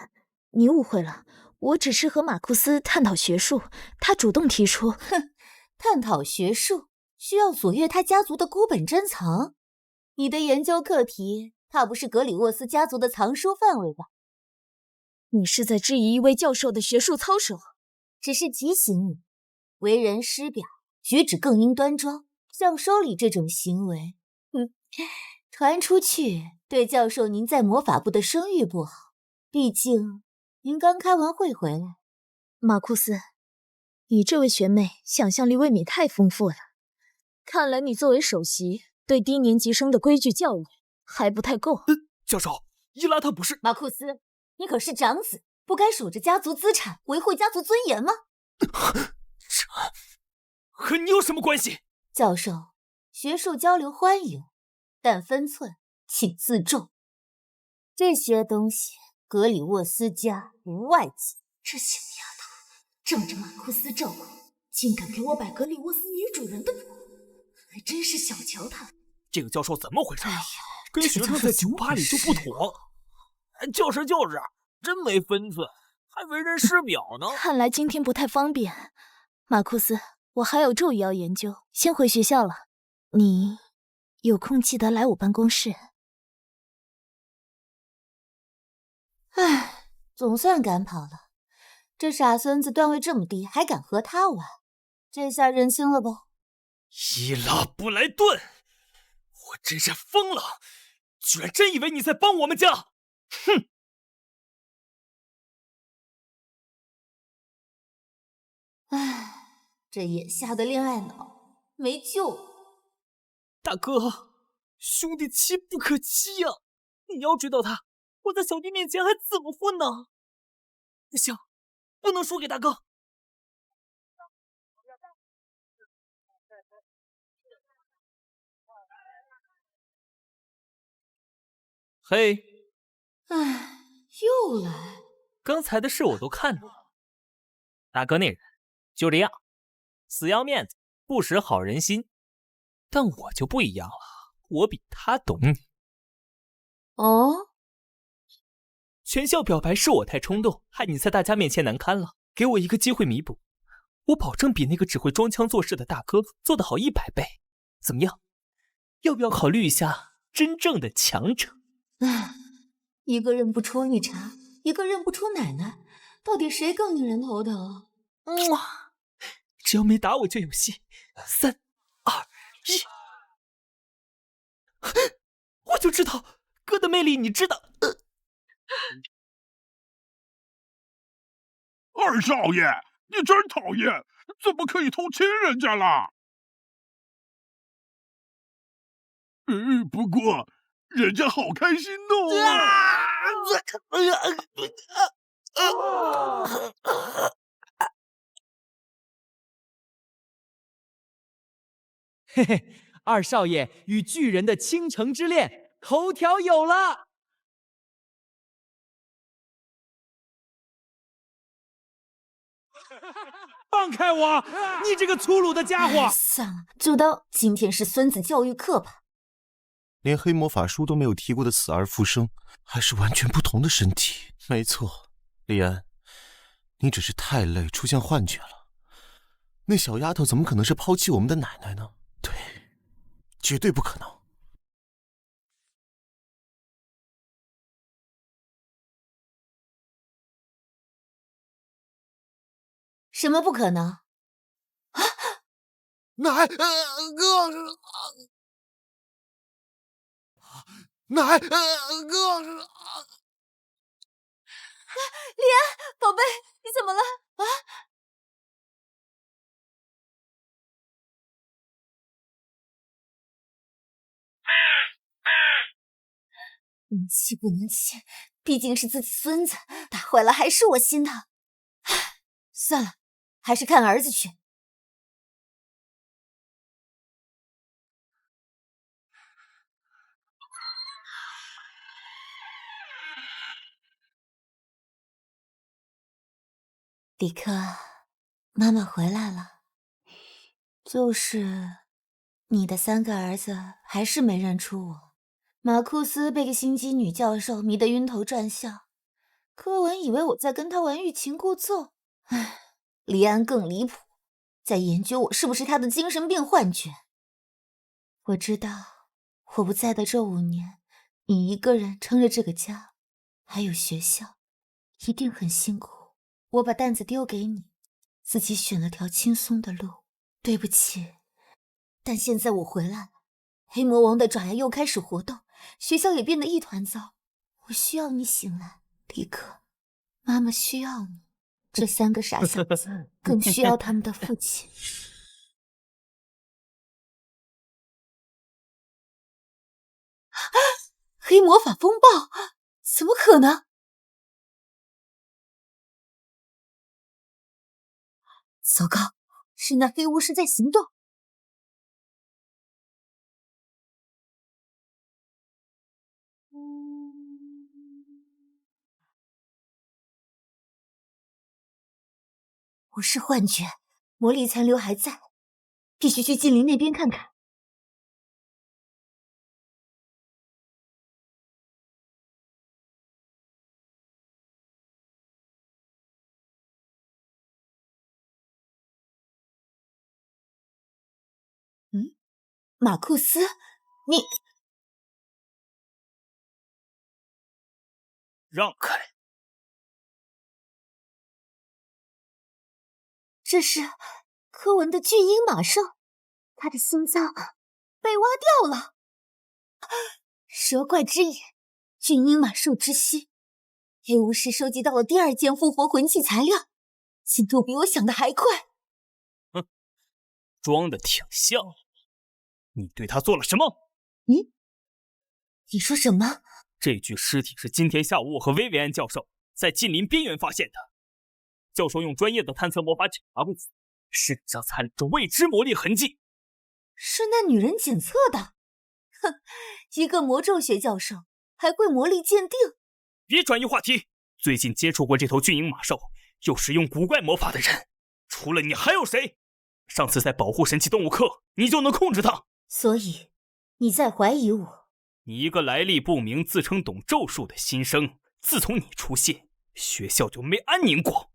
你误会了，我只是和马库斯探讨学术，他主动提出。哼，探讨学术需要索阅他家族的孤本珍藏？你的研究课题怕不是格里沃斯家族的藏书范围吧？你是在质疑一位教授的学术操守？只是提醒你，为人师表，举止更应端庄。像收礼这种行为，传出去对教授您在魔法部的声誉不好。毕竟您刚开完会回来。马库斯，你这位学妹想象力未免太丰富了。看来你作为首席，对低年级生的规矩教育还不太够。教授，伊拉他不是……马库斯，你可是长子，不该守着家族资产，维护家族尊严吗？这和你有什么关系？教授，学术交流欢迎，但分寸请自重。这些东西，格里沃斯家无外借。这小丫头，仗着马库斯照顾，竟敢给我摆格里沃斯女主人的谱，还真是小瞧她。这个教授怎么回事啊？跟学这生在酒吧里就不妥。就是，真没分寸，还为人师表呢。看来今天不太方便。马库斯，我还有咒语要研究，先回学校了。你有空记得来我办公室。唉，总算赶跑了。这傻孙子段位这么低，还敢和他玩，这下认清了吧？伊拉布莱顿，我真是疯了！居然真以为你在帮我们家！哼！唉，这眼下的恋爱脑没救了。大哥，兄弟妻不可欺呀！你要知道他，我在小弟面前还怎么混呢？不行，不能输给大哥。嘿，唉，又来。刚才的事我都看到了。大哥那人就这样，死要面子，不识好人心。但我就不一样了，我比他懂你。哦，全校表白是我太冲动，害你在大家面前难堪了。给我一个机会弥补，我保证比那个只会装腔作势的大哥做得好100倍。怎么样？要不要考虑一下真正的强者？一个认不出一茬，一个认不出奶奶，到底谁更令人头疼？只要没打我就有戏。3、2、1，我就知道哥的魅力，你知道。二少爷，你真讨厌，怎么可以偷亲人家啦？不过人家好开心嘿嘿，二少爷与巨人的倾城之恋，头条有了！放开我！你这个粗鲁的家伙！算了，就当今天是孙子教育课吧。连黑魔法书都没有提过的死而复生，还是完全不同的身体。没错，李安，你只是太累，出现幻觉了。那小丫头怎么可能是抛弃我们的奶奶呢？对，绝对不可能。什么不可能？奶哥，奶哥，李安，宝贝，你怎么了？啊！能气不能气，毕竟是自己孙子，打坏了还是我心疼。算了，还是看儿子去。李克，妈妈回来了。就是你的3个儿子还是没认出我。马库斯被个心机女教授迷得晕头转向，柯文以为我在跟他玩欲擒故纵。唉，黎安更离谱，在研究我是不是他的精神病幻觉。我知道我不在的这5年，你一个人撑着这个家，还有学校，一定很辛苦。我把担子丢给你，自己选了条轻松的路。对不起，但现在我回来了，黑魔王的爪牙又开始活动，学校也变得一团糟。我需要你醒来，李克，妈妈需要你，这3个傻小子更需要他们的父亲。黑魔法风暴？怎么可能？糟糕，是那黑巫师在行动。我是幻觉，魔力残留还在，必须去精灵那边看看。马库斯，你让开！这是柯文的巨鹰马兽，他的心脏被挖掉了。蛇怪之眼，巨鹰马兽之息。黑巫师收集到了第2件复活魂器材料，进度比我想的还快。哼，装的挺像。你对他做了什么？你说什么？这具尸体是今天下午我和薇薇安教授在近邻边缘发现的。教授用专业的探测魔法检查过，尸体上残留着未知魔力痕迹。是那女人检测的。哼，一个魔咒学教授还会魔力鉴定？别转移话题，最近接触过这头巨鹰马兽又使用古怪魔法的人，除了你还有谁？上次在保护神奇动物课，你就能控制它。所以你在怀疑我？你一个来历不明、自称懂咒术的新生，自从你出现，学校就没安宁过。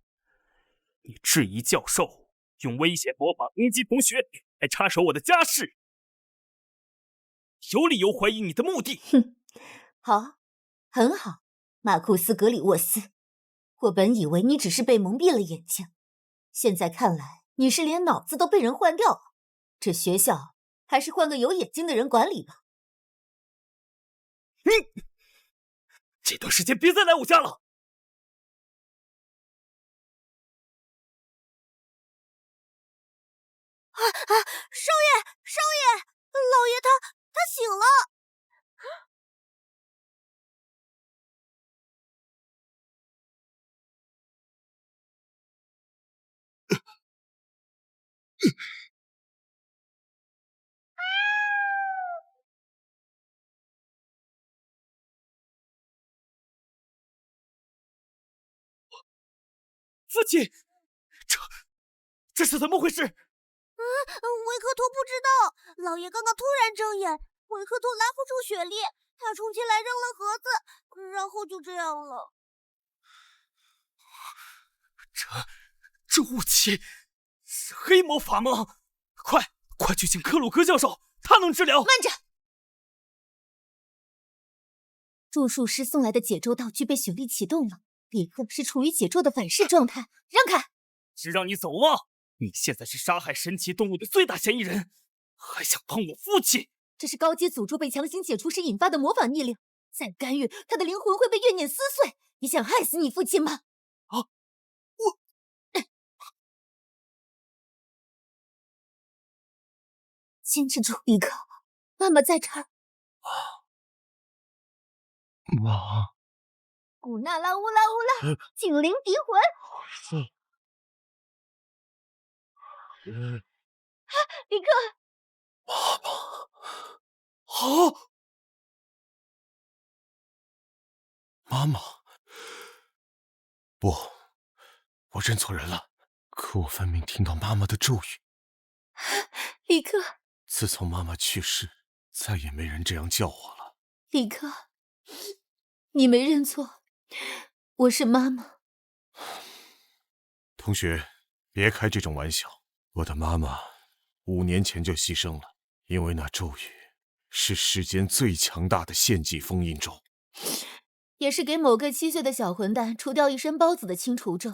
你质疑教授，用危险魔法攻击同学，还插手我的家事，有理由怀疑你的目的。哼，好，很好，马库斯·格里沃斯。我本以为你只是被蒙蔽了眼睛，现在看来你是连脑子都被人换掉了。这学校还是换个有眼睛的人管理吧。你这段时间别再来我家了。少爷，老爷他醒了。父亲，这是怎么回事？维克托不知道，老爷刚刚突然睁眼，维克托拦不住雪莉，他冲进来扔了盒子，然后就这样了。这武器是黑魔法吗？快去请克鲁格教授，他能治疗。慢着！咒术师送来的解咒道具被雪莉启动了，立刻是处于解咒的反噬状态。让开！是让你走吗？你现在是杀害神奇动物的最大嫌疑人，还想帮我父亲？这是高阶诅咒被强行解除时引发的魔法逆令，再干预，他的灵魂会被怨念撕碎。你想害死你父亲吗？坚持住，李克，妈妈在这儿。妈，古纳拉乌拉乌拉，警灵敌魂。李克，妈妈，好，妈妈，不，我认错人了。可我分明听到妈妈的咒语。李克，自从妈妈去世，再也没人这样叫我了。李克，你没认错，我是妈妈。同学，别开这种玩笑。我的妈妈5年前就牺牲了，因为那咒语是世间最强大的献祭封印咒，也是给某个7岁的小混蛋除掉一身孢子的清除咒。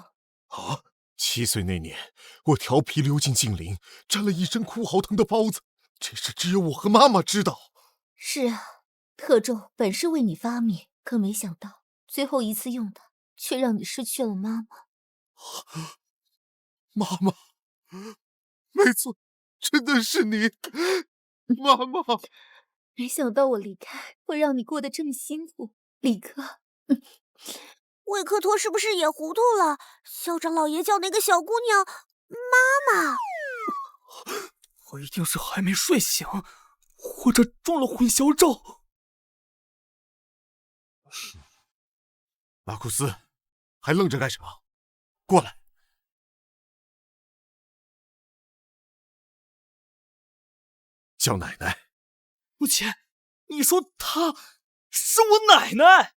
啊！7岁那年，我调皮溜进禁林，沾了一身哭嚎疼的孢子，这事只有我和妈妈知道。是啊，特咒本是为你发明，可没想到最后一次用它，却让你失去了妈妈。妈妈，没错，真的是你，妈妈。没想到我离开会让你过得这么辛苦，李克。维克托是不是也糊涂了？校长老爷叫那个小姑娘妈妈。我一定是还没睡醒，或者中了混淆咒。马库斯，还愣着干什么？过来！叫奶奶。父亲，你说她是我奶奶？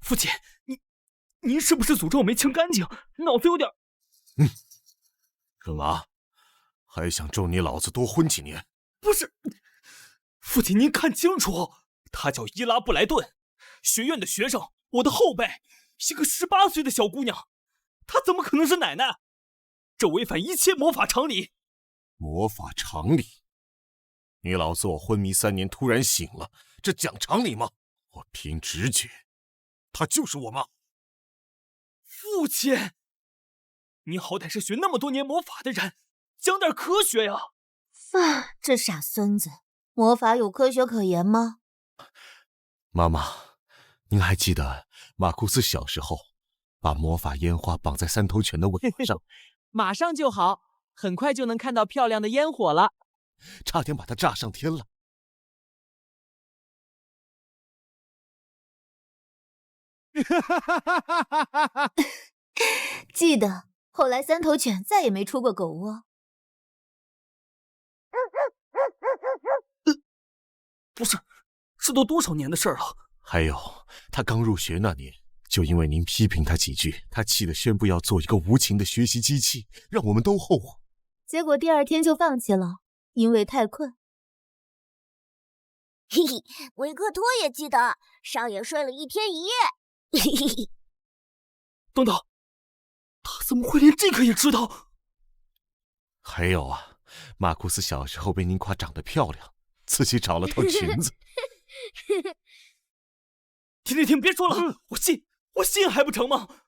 父亲，您是不是诅咒没清干净？脑子有点……干嘛？还想咒你老子多混几年？不是，父亲，您看清楚，她叫伊拉布莱顿，学院的学生，我的后辈，一个18岁的小姑娘，她怎么可能是奶奶？这违反一切魔法常理。魔法常理？你老子我昏迷3年突然醒了，这讲常理吗？我凭直觉，她就是我妈。父亲，你好歹是学那么多年魔法的人，讲点科学呀！这傻孙子，魔法有科学可言吗？妈妈，您还记得马库斯小时候把魔法烟花绑在3头犬的尾巴上？马上就好，很快就能看到漂亮的烟火了。差点把它炸上天了。记得后来三头犬再也没出过狗窝。不是，这都多少年的事了？还有，他刚入学那年，就因为您批评他几句，他气得宣布要做一个无情的学习机器，让我们都后悔。结果第2天就放弃了，因为太困。嘿嘿，维克托也记得，少爷睡了1天1夜。嘿嘿嘿。等等，他怎么会连这个也知道？还有啊，马库斯小时候被您夸长得漂亮，自己找了套裙子。停，别说了，我信还不成吗？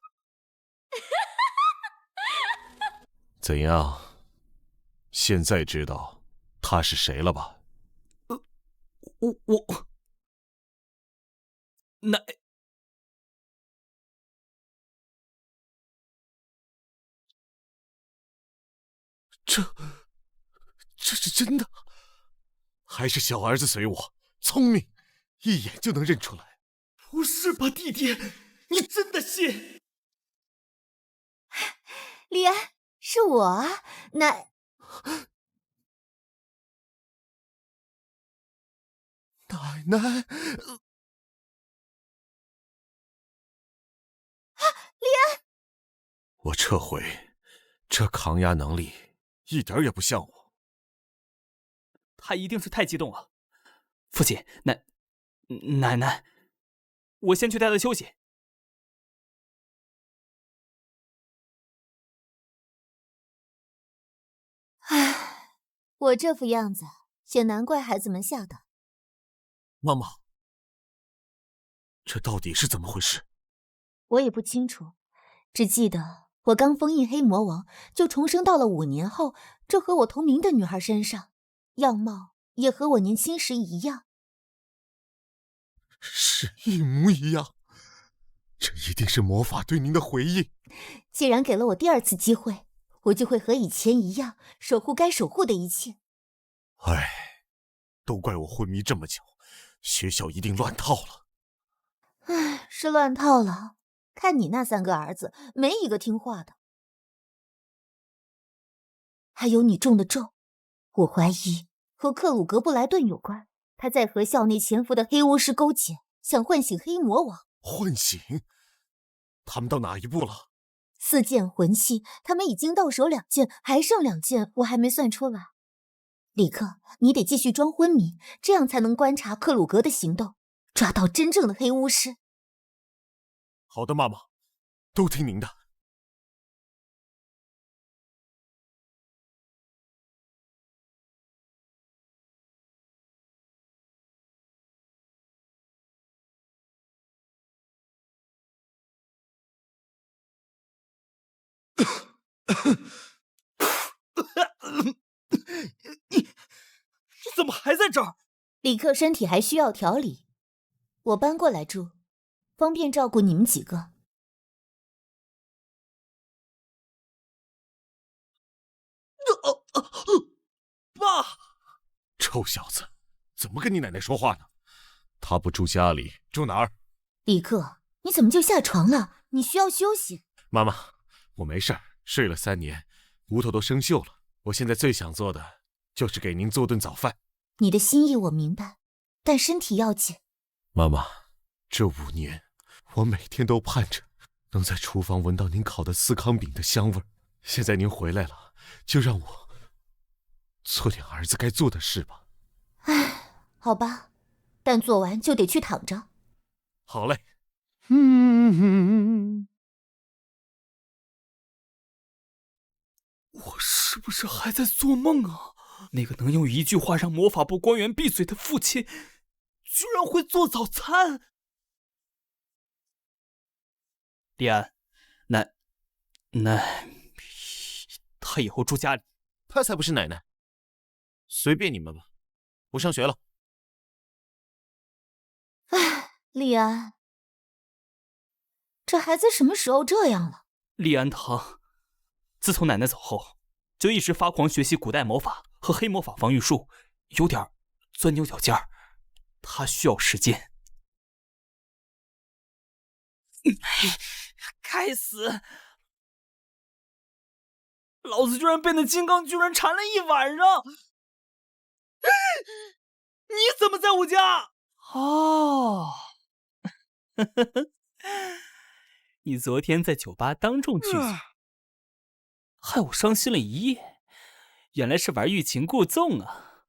怎样？现在知道他是谁了吧？我这是真的？还是小儿子随我聪明，一眼就能认出来？不是吧，弟弟，你真的信？李安，是我啊，奶奶，李安，我撤回，这抗压能力一点也不像我。他一定是太激动了。父亲，奶奶，我先去带他休息。唉，我这副样子，也难怪孩子们吓的。妈妈，这到底是怎么回事？我也不清楚，只记得我刚封印黑魔王，就重生到了5年后，这和我同名的女孩身上，样貌也和我年轻时一样，是一模一样。这一定是魔法对您的回应。既然给了我第2次机会，我就会和以前一样，守护该守护的一切。唉，都怪我昏迷这么久，学校一定乱套了。唉，是乱套了。看你那3个儿子，没一个听话的。还有你中的咒，我怀疑和克鲁格布莱顿有关。他在和校内潜伏的黑巫师勾结，想唤醒黑魔王。唤醒？他们到哪一步了？4件魂器，他们已经到手2件，还剩2件，我还没算出来。李克，你得继续装昏迷，这样才能观察克鲁格的行动，抓到真正的黑巫师。好的，妈妈，都听您的。你怎么还在这儿？李克身体还需要调理，我搬过来住，方便照顾你们几个。爸！臭小子，怎么跟你奶奶说话呢？她不住家里，住哪儿？李克，你怎么就下床了？你需要休息。妈妈，我没事儿，睡了3年，骨头都生锈了。我现在最想做的就是给您做顿早饭。你的心意我明白，但身体要紧。妈妈，这5年，我每天都盼着能在厨房闻到您烤的司康饼的香味儿。现在您回来了，就让我做点儿子该做的事吧。唉，好吧，但做完就得去躺着。好嘞。我是不是还在做梦啊？那个能用1句话让魔法部官员闭嘴的父亲，居然会做早餐。李安，那他以后住家里，他才不是奶奶。随便你们吧，我上学了。唉，李安，这孩子什么时候这样了？利安堂，自从奶奶走后，就一直发狂学习古代魔法和黑魔法防御术，有点钻牛角尖儿。他需要时间。该死！老子居然被那金刚巨人缠了一晚上！你怎么在我家？哦，你昨天在酒吧当众拒绝，害我伤心了一夜。原来是玩欲擒故纵啊！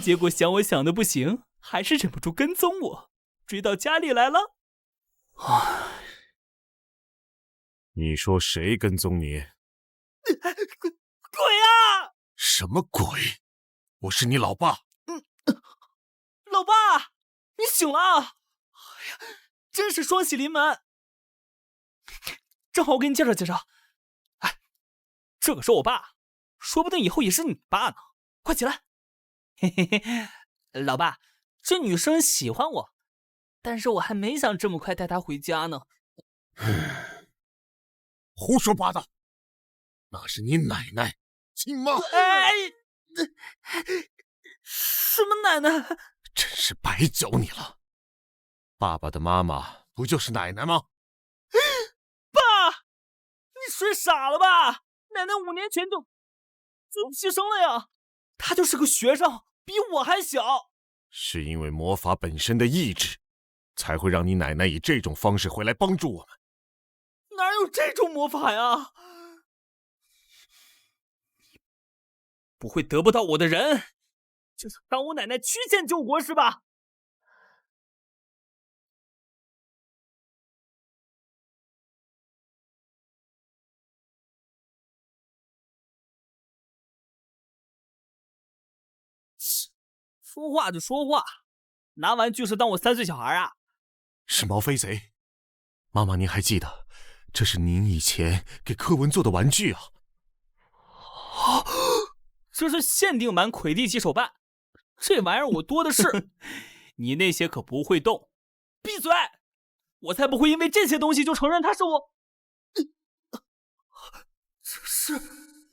结果想我想的不行，还是忍不住跟踪我，追到家里来了。你说谁跟踪你？鬼啊！什么鬼？我是你老爸。老爸，你醒了！哎呀，真是双喜临门。正好我给你介绍介绍。哎，这可是我爸，说不定以后也是你爸呢。快起来！嘿嘿嘿，老爸，这女生喜欢我，但是我还没想这么快带她回家呢。胡说八道！那是你奶奶，亲妈。哎，什么奶奶？真是白教你了。爸爸的妈妈不就是奶奶吗？爸，你睡傻了吧？奶奶5年前就牺牲了呀。她就是个学生，比我还小。是因为魔法本身的意志，才会让你奶奶以这种方式回来帮助我们。哪有这种魔法呀？不会得不到我的人，就想当我奶奶曲线救国是吧？说话就说话，拿玩具是当我3岁小孩啊？是毛飞贼。妈妈，您还记得，这是您以前给柯文做的玩具啊。这是限定版魁地奇手办，这玩意儿我多的是。你那些可不会动。闭嘴！我才不会因为这些东西就承认它是我。这是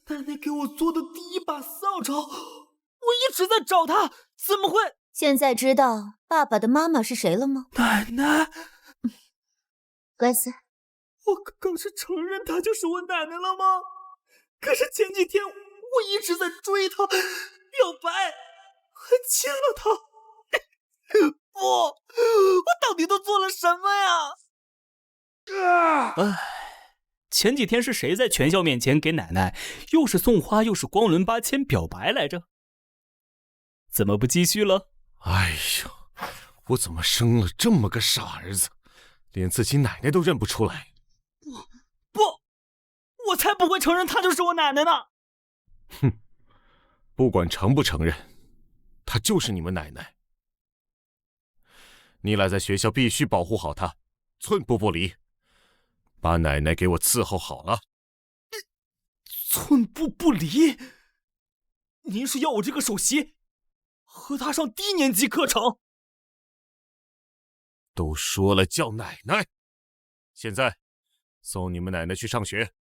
奶奶给我做的第一把扫帚，我一直在找它，怎么会？现在知道爸爸的妈妈是谁了吗？奶奶。乖孙，我刚刚是承认她就是我奶奶了吗？可是前几天我一直在追她，表白，还亲了她。不，我到底都做了什么呀？前几天是谁在全校面前给奶奶又是送花又是光轮8000表白来着？怎么不继续了？哎呀，我怎么生了这么个傻儿子，连自己奶奶都认不出来。不，我才不会承认她就是我奶奶呢。哼，不管承不承认，她就是你们奶奶。你俩在学校必须保护好她，寸步不离，把奶奶给我伺候好了。寸步不离？您是要我这个首席和她上低年级课程？都说了叫奶奶，现在送你们奶奶去上学。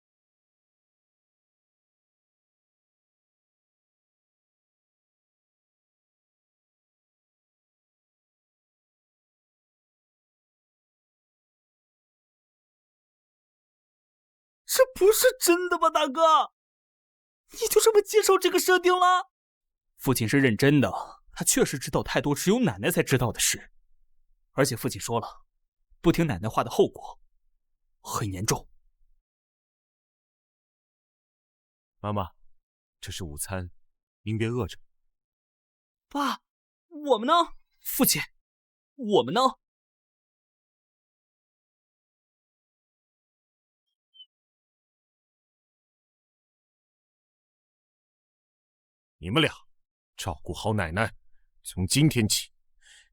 这不是真的吧，大哥？你就这么接受这个设定了？父亲是认真的，他确实知道太多只有奶奶才知道的事，而且父亲说了，不听奶奶话的后果很严重。妈妈，这是午餐，您别饿着。爸，我们呢？父亲，我们呢？你们俩照顾好奶奶，从今天起，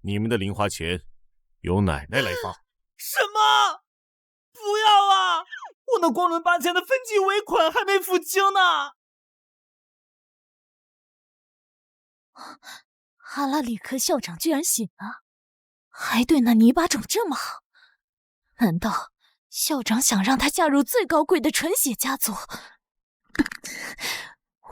你们的零花钱由奶奶来发。什么？不要啊！我那光轮8000的分期尾款还没付清呢。哈拉里克校长居然醒了，还对那泥巴种这么好，难道校长想让他嫁入最高贵的纯血家族？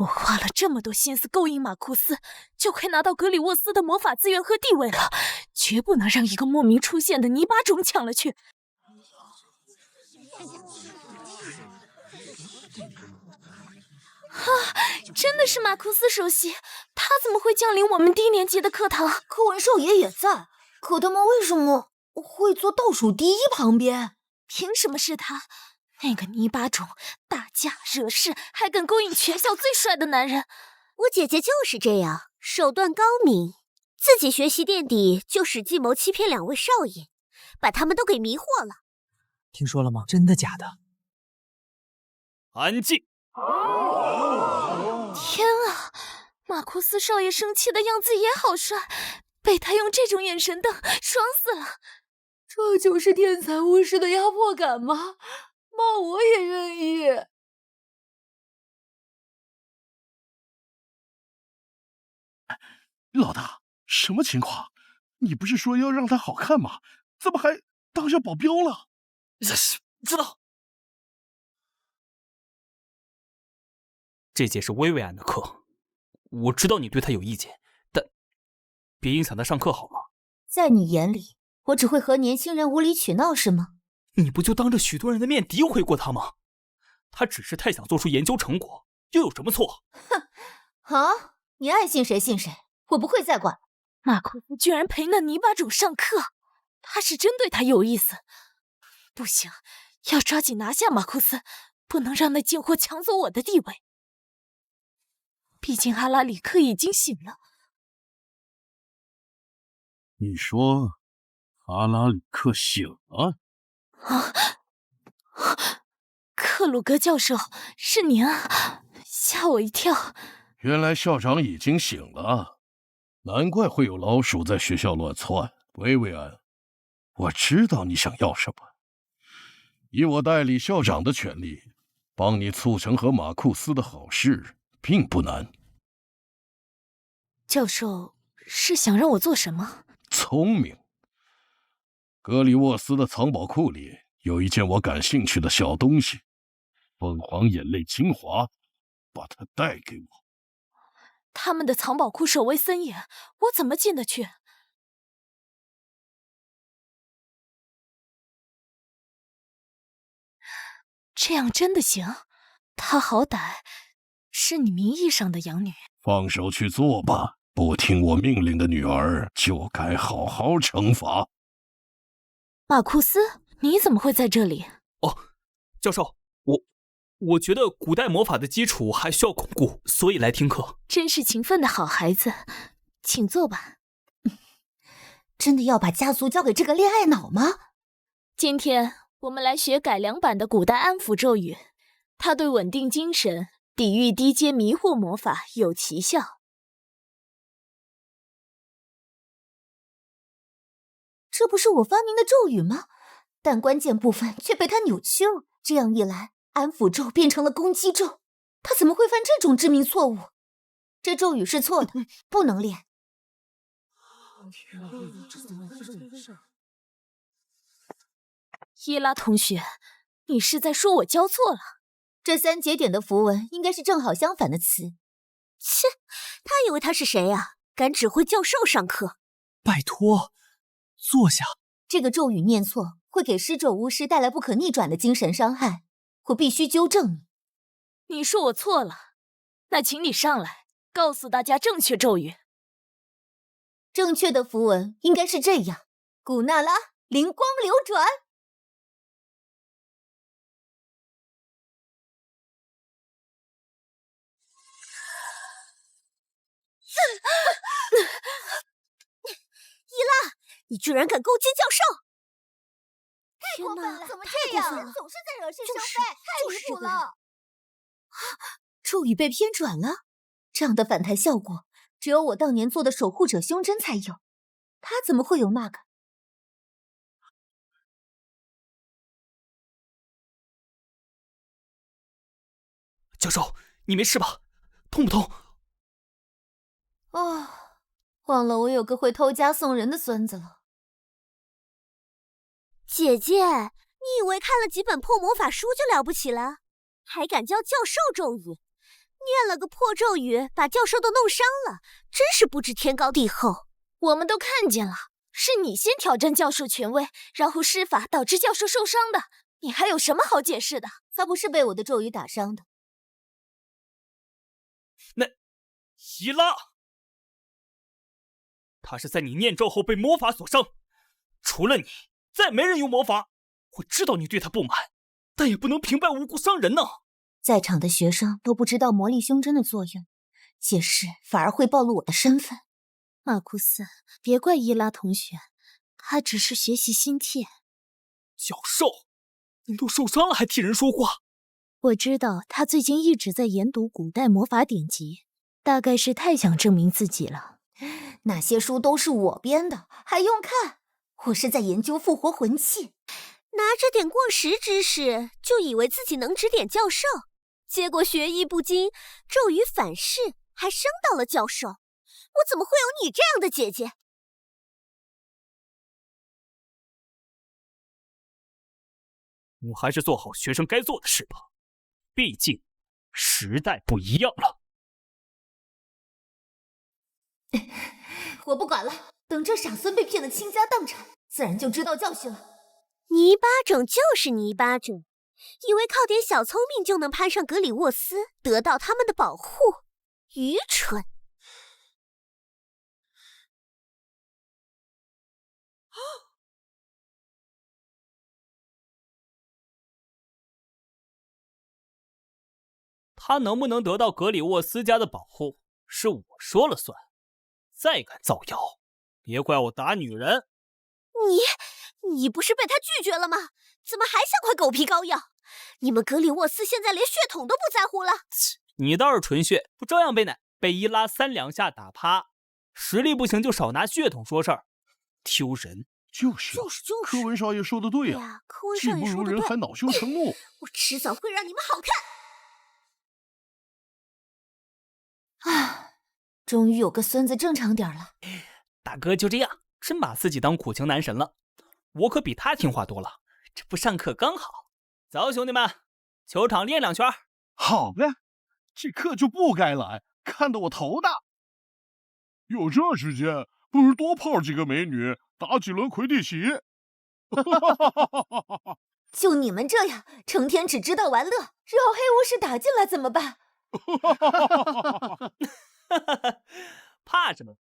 我花了这么多心思勾引马库斯，就快拿到格里沃斯的魔法资源和地位了，绝不能让一个莫名出现的泥巴种抢了去。真的是马库斯首席，他怎么会降临我们低年级的课堂？柯文少爷也在，可他们为什么会坐倒数第一旁边？凭什么是他？那个泥巴种打架惹事，还敢勾引全校最帅的男人。我姐姐就是这样，手段高明，自己学习垫底，就使计谋欺骗2位少爷，把他们都给迷惑了。听说了吗？真的假的？安静！天啊，马库斯少爷生气的样子也好帅，被他用这种眼神瞪，爽死了。这就是天才巫师的压迫感吗？骂我也愿意。老大，什么情况？你不是说要让他好看吗？怎么还当上保镖了？知道。这节是薇薇安的课，我知道你对他有意见，但别影响他上课好吗？在你眼里，我只会和年轻人无理取闹是吗？你不就当着许多人的面诋毁过他吗？他只是太想做出研究成果，又有什么错？哼，好，你爱信谁信谁，我不会再管。马库斯居然陪那泥巴种上课，他是真对他有意思。不行，要抓紧拿下马库斯，不能让那贱货抢走我的地位。毕竟阿拉里克已经醒了。你说阿拉里克醒了？克鲁格教授，是您啊，吓我一跳。原来校长已经醒了，难怪会有老鼠在学校乱窜。薇薇安，我知道你想要什么，以我代理校长的权利，帮你促成和马库斯的好事，并不难。教授是想让我做什么？聪明。格里沃斯的藏宝库里有一件我感兴趣的小东西，凤凰眼泪精华，把它带给我。他们的藏宝库守卫森严，我怎么进得去？这样真的行？她好歹是你名义上的养女。放手去做吧，不听我命令的女儿就该好好惩罚。马库斯，你怎么会在这里？哦，教授，我觉得古代魔法的基础还需要巩固，所以来听课。真是勤奋的好孩子，请坐吧。真的要把家族交给这个恋爱脑吗？今天我们来学改良版的古代安抚咒语，它对稳定精神、抵御低阶迷惑魔法有奇效。这不是我发明的咒语吗？但关键部分却被他扭曲了。这样一来，安抚咒变成了攻击咒。他怎么会犯这种致命错误？这咒语是错的，不能练。伊拉同学，你是在说我教错了？这3节点的符文应该是正好相反的词。切，他以为他是谁啊？敢指挥教授上课？拜托，坐下。这个咒语念错会给施咒巫师带来不可逆转的精神伤害，我必须纠正你。你说我错了，那请你上来告诉大家正确咒语。正确的符文应该是这样：古纳拉灵光流转。伊拉，你居然敢攻击教授！太过分了！怎么这样？总是在惹是生非，太离谱了！咒语被偏转了，这样的反弹效果，只有我当年做的守护者胸针才有。他怎么会有那个？教授，你没事吧？痛不痛？啊，忘了我有个会偷家送人的孙子了。姐姐，你以为看了几本破魔法书就了不起了？还敢教教授咒语？念了个破咒语，把教授都弄伤了，真是不知天高地厚。我们都看见了，是你先挑战教授权威，然后施法导致教授受伤的，你还有什么好解释的？他不是被我的咒语打伤的。那伊拉，他是在你念咒后被魔法所伤，除了你，再没人用魔法。我知道你对他不满，但也不能平白无故伤人呢。在场的学生都不知道魔力胸针的作用，解释反而会暴露我的身份。马库斯，别怪伊拉同学，他只是学习心切。教授，您都受伤了还替人说话。我知道他最近一直在研读古代魔法典籍，大概是太想证明自己了。那些书都是我编的，还用看？我是在研究复活魂器。拿着点过时知识，就以为自己能指点教授，结果学艺不精，咒语反噬，还伤到了教授。我怎么会有你这样的姐姐？我还是做好学生该做的事吧，毕竟时代不一样了。我不管了，等这傻孙被骗得倾家荡产，自然就知道教训了。泥巴种就是泥巴种，以为靠点小聪明就能攀上格里沃斯，得到他们的保护，愚蠢。他能不能得到格里沃斯家的保护，是我说了算。再敢造谣，别怪我打女人。你不是被他拒绝了吗？怎么还像块狗皮膏药？你们格里沃斯现在连血统都不在乎了。你倒是纯血，不照样被伊拉3两下打趴？实力不行就少拿血统说事儿，丢人。就是柯文少爷说的对呀，技不如人还恼羞成怒。我迟早会让你们好看。啊，终于有个孙子正常点了。大哥就这样，真把自己当苦情男神了。我可比他听话多了，这不上课刚好。走，兄弟们，球场练2圈。好嘞，这课就不该来，看得我头大。有这时间，不如多泡几个美女，打几轮魁地奇。就你们这样，成天只知道玩乐，只要黑巫师打进来怎么办？怕什么？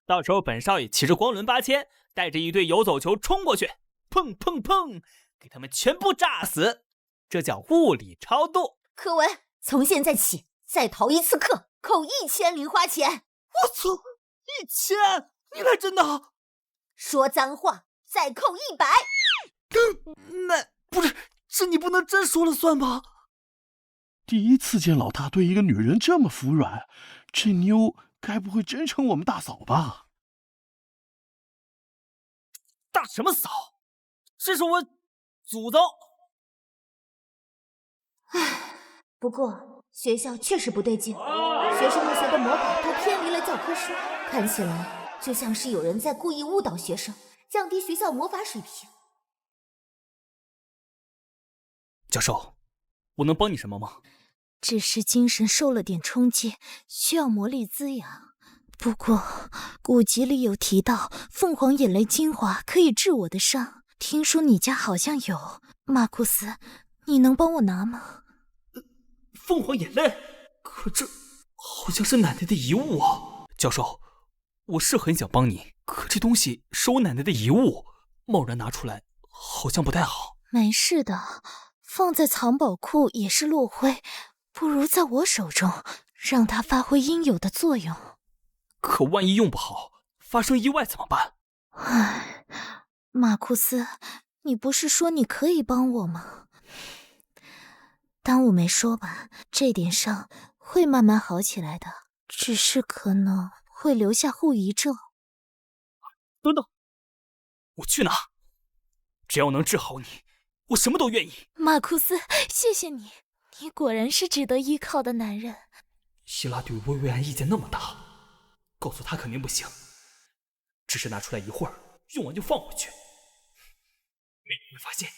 到时候本少爷骑着光轮8000，带着一队游走球冲过去，砰砰砰，给他们全部炸死。这叫物理超度。柯文，从现在起，再逃1次课，扣1000零花钱。我操，1000！你来真的？说脏话，再扣100。那不是，这你不能真说了算吧？第一次见老大对一个女人这么服软，这妞该不会真成我们大嫂吧？大什么嫂？这是我祖宗。唉，不过学校确实不对劲，学生们学的魔法都偏离了教科书，看起来就像是有人在故意误导学生，降低学校魔法水平。教授，我能帮你什么吗？只是精神受了点冲击，需要魔力滋养。不过古籍里有提到凤凰眼泪精华可以治我的伤，听说你家好像有。马库斯，你能帮我拿吗？凤凰眼泪？可这好像是奶奶的遗物啊！教授，我是很想帮你，可这东西是我奶奶的遗物，贸然拿出来好像不太好。没事的，放在藏宝库也是落灰，不如在我手中，让它发挥应有的作用。可万一用不好，发生意外怎么办？唉，马库斯，你不是说你可以帮我吗？当我没说吧，这点伤会慢慢好起来的，只是可能会留下后遗症。等等，我去拿，只要能治好你，我什么都愿意。马库斯，谢谢你，你果然是值得依靠的男人。希拉对薇薇安意见那么大，告诉他肯定不行，只是拿出来一会儿，用完就放回去，没人会发现。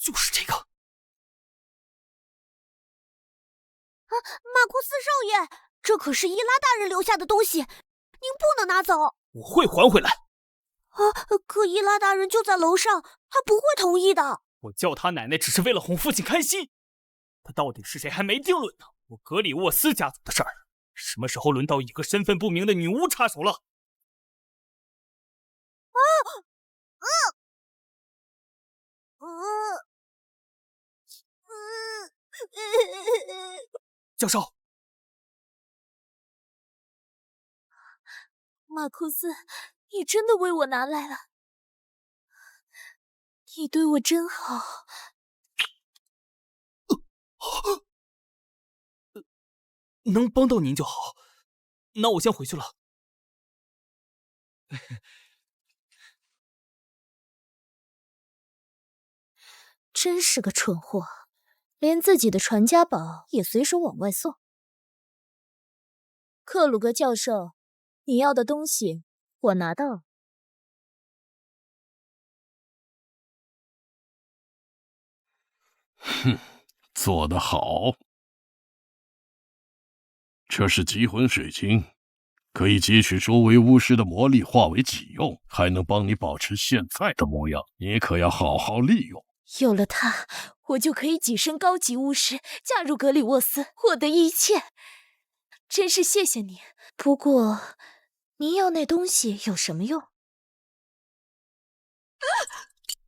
就是这个。马库斯少爷，这可是伊拉大人留下的东西，您不能拿走。我会还回来。可伊拉大人就在楼上，他不会同意的。我叫他奶奶只是为了哄父亲开心。他到底是谁还没定论呢。我格里沃斯家族的事儿，什么时候轮到一个身份不明的女巫插手了？教授，马库斯，你真的为我拿来了，你对我真好。能帮到您就好，那我先回去了。真是个蠢货，连自己的传家宝也随手往外送。克鲁格教授，你要的东西我拿到了。哼，做得好。这是极魂水晶，可以汲取周围巫师的魔力化为己用，还能帮你保持现在的模样，你可要好好利用。有了它，我就可以跻身高级巫师，嫁入格里沃斯，获得一切。真是谢谢你。不过，您要那东西有什么用？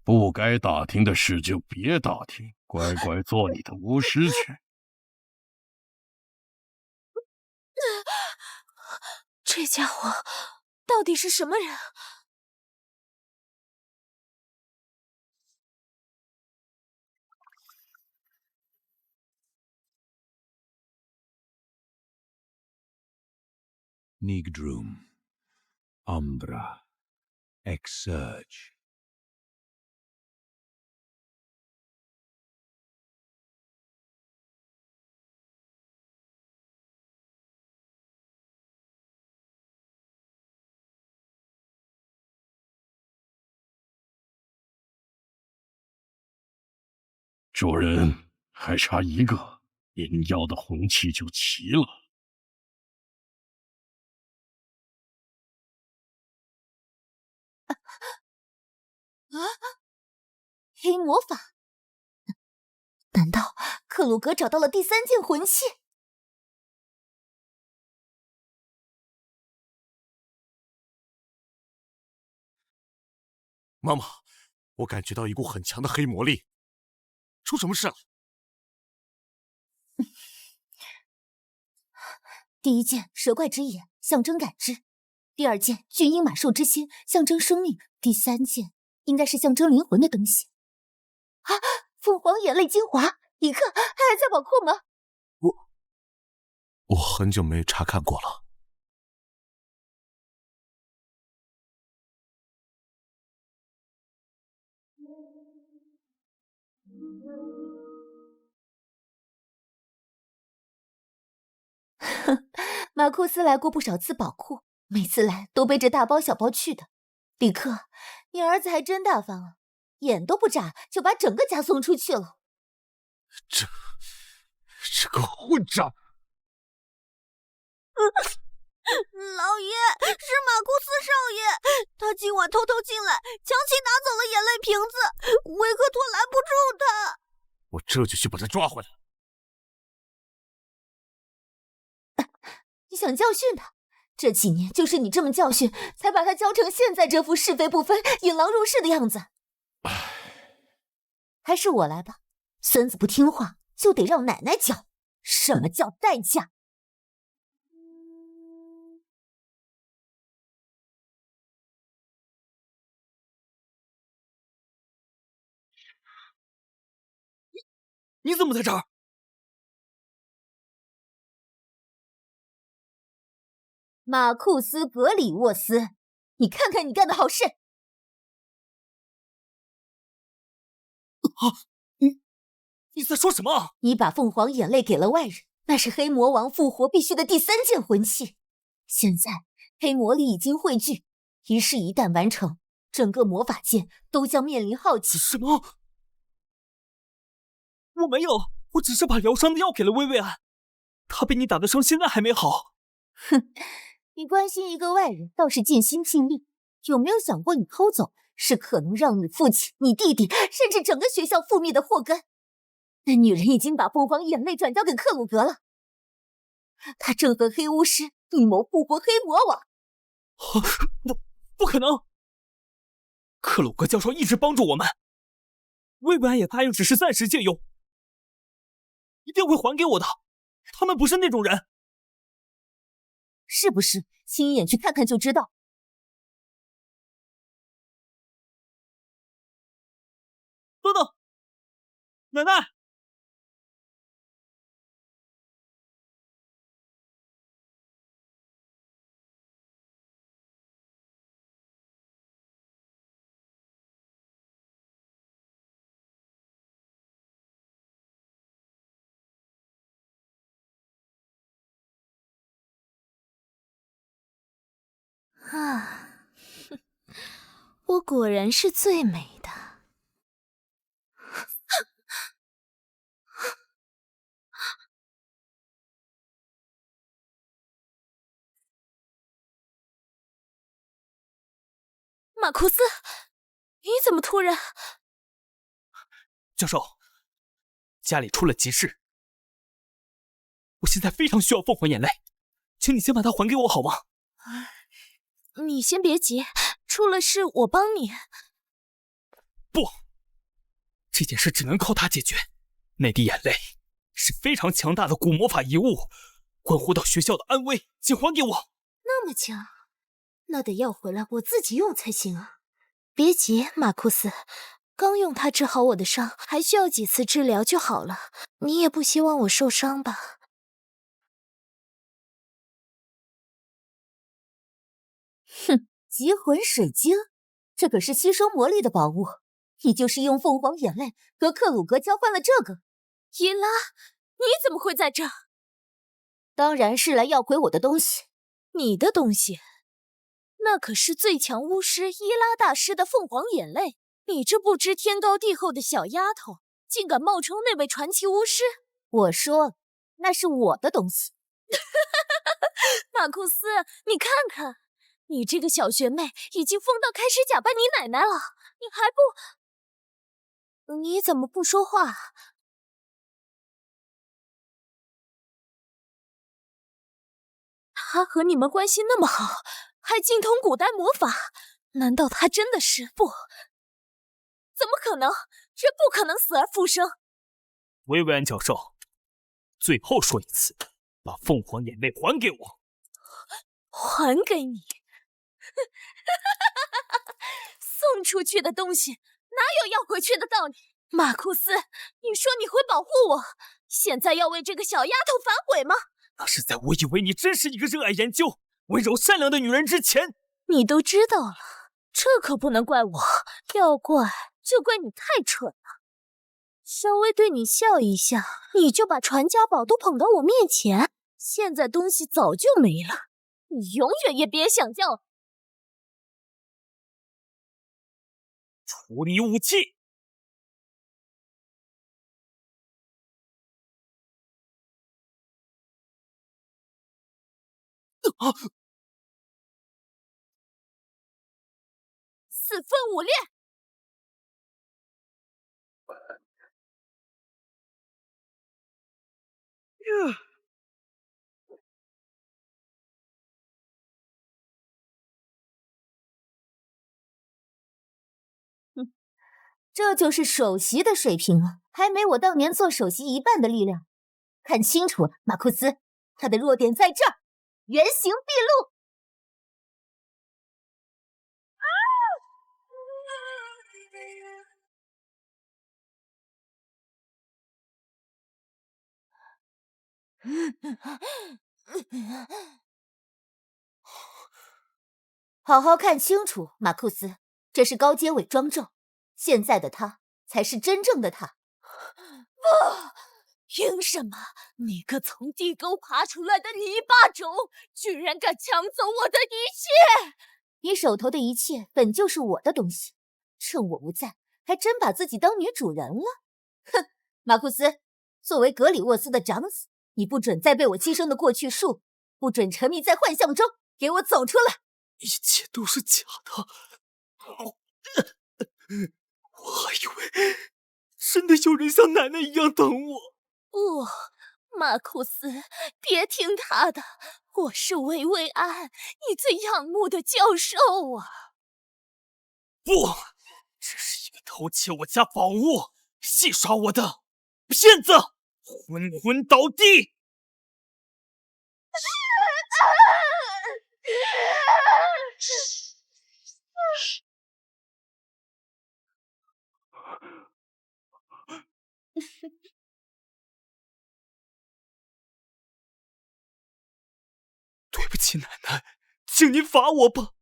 不该打听的事就别打听，乖乖做你的巫师去。这家伙到底是什么人？Nigdrum, Umbra, Exurge。主人，还差一个，您要的红器就齐了。黑魔法？难道克鲁格找到了第3件魂器？妈妈，我感觉到一股很强的黑魔力，出什么事了？第1件蛇怪之眼，象征感知；第2件巨鹰马兽之心，象征生命；第3件应该是象征灵魂的东西。啊！凤凰眼泪精华，一克，它还在宝库吗？我很久没查看过了。马库斯来过不少次宝库，每次来都背着大包小包去的。李克，你儿子还真大方啊，眼都不眨就把整个家送出去了。这个混账！老爷，是马库斯少爷，他今晚偷偷进来，强行拿走了眼泪瓶子，维克托拦不住他。我这就去把他抓回来。你想教训他？这几年就是你这么教训，才把他教成现在这副是非不分、引狼入室的样子。还是我来吧，孙子不听话就得让奶奶教。什么叫代价？你怎么在这儿？马库斯·格里沃斯，你看看你干的好事！你在说什么？你把凤凰眼泪给了外人，那是黑魔王复活必须的第3件魂器。现在黑魔力已经汇聚，仪式一旦完成，整个魔法界都将面临浩劫。什么？我没有，我只是把疗伤的药给了薇薇安，她被你打的伤现在还没好。哼，你关心一个外人倒是尽心尽力，有没有想过你偷走是可能让你父亲、你弟弟，甚至整个学校覆灭的祸根？那女人已经把凤凰眼泪转交给克鲁格了，她正和黑巫师密谋复活黑魔王。不可能！克鲁格教授一直帮助我们，薇薇安也答应只是暂时借用，一定会还给我的。他们不是那种人，是不是？亲眼去看看就知道。等等，奶奶！啊，我果然是最美的。马库斯，你怎么突然？教授，家里出了急事，我现在非常需要凤凰眼泪，请你先把它还给我好吗？你先别急，出了事我帮你。不，这件事只能靠他解决。那滴眼泪是非常强大的古魔法遗物，关乎到学校的安危，请还给我。那么强，那得要回来我自己用才行啊。别急，马库斯，刚用它治好我的伤，还需要几次治疗就好了。你也不希望我受伤吧？哼，极魂水晶，这可是吸收魔力的宝物。你就是用凤凰眼泪和克鲁格交换了这个。伊拉，你怎么会在这？当然是来要回我的东西。你的东西？那可是最强巫师伊拉大师的凤凰眼泪。你这不知天高地厚的小丫头，竟敢冒充那位传奇巫师！我说了，那是我的东西。马库斯，你看看。你这个小学妹已经疯到开始假扮你奶奶了，你还不……你怎么不说话？她和你们关系那么好，还精通古代魔法，难道她真的是……不，怎么可能？这不可能死而复生！薇薇安教授，最后说一次，把凤凰眼泪还给我。还给你？送出去的东西哪有要回去的道理？马库斯，你说你会保护我，现在要为这个小丫头反悔吗？那是在我以为你真是一个热爱研究、温柔善良的女人之前。你都知道了，这可不能怪我，要怪就怪你太蠢了。稍微对你笑一下，你就把传家宝都捧到我面前，现在东西早就没了，你永远也别想叫。处理武器。四分五裂。这就是首席的水平了，还没我当年做首席一半的力量。看清楚了，马库斯，他的弱点在这儿，原形毕露。好好看清楚，马库斯，这是高阶伪装咒，现在的他才是真正的他。凭什么？你个从地沟爬出来的泥巴种，居然敢抢走我的一切！你手头的一切本就是我的东西，趁我不在，还真把自己当女主人了。哼，马库斯，作为格里沃斯的长子，你不准再被我牺牲的过去束缚，不准沉迷在幻象中，给我走出来！一切都是假的，我还以为真的有人像奶奶一样等我。不，马库斯，别听他的，我是薇薇安，你最仰慕的教授啊！不，这是一个偷窃我家宝物、戏耍我的骗子，昏昏倒地！对不起，奶奶，请您罚我吧。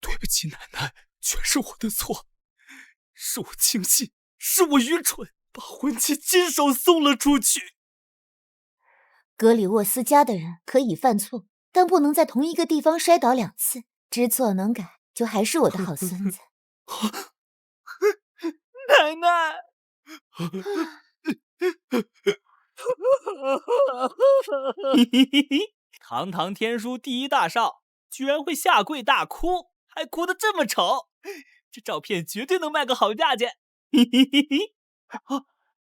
对不起，奶奶，全是我的错，是我轻信，是我愚蠢，把婚期亲手送了出去。格里沃斯家的人可以犯错，但不能在同一个地方摔倒2次，知错能改，就还是我的好孙子。奶奶。堂堂天书第一大少，居然会下跪大哭，还哭得这么丑，这照片绝对能卖个好价钱。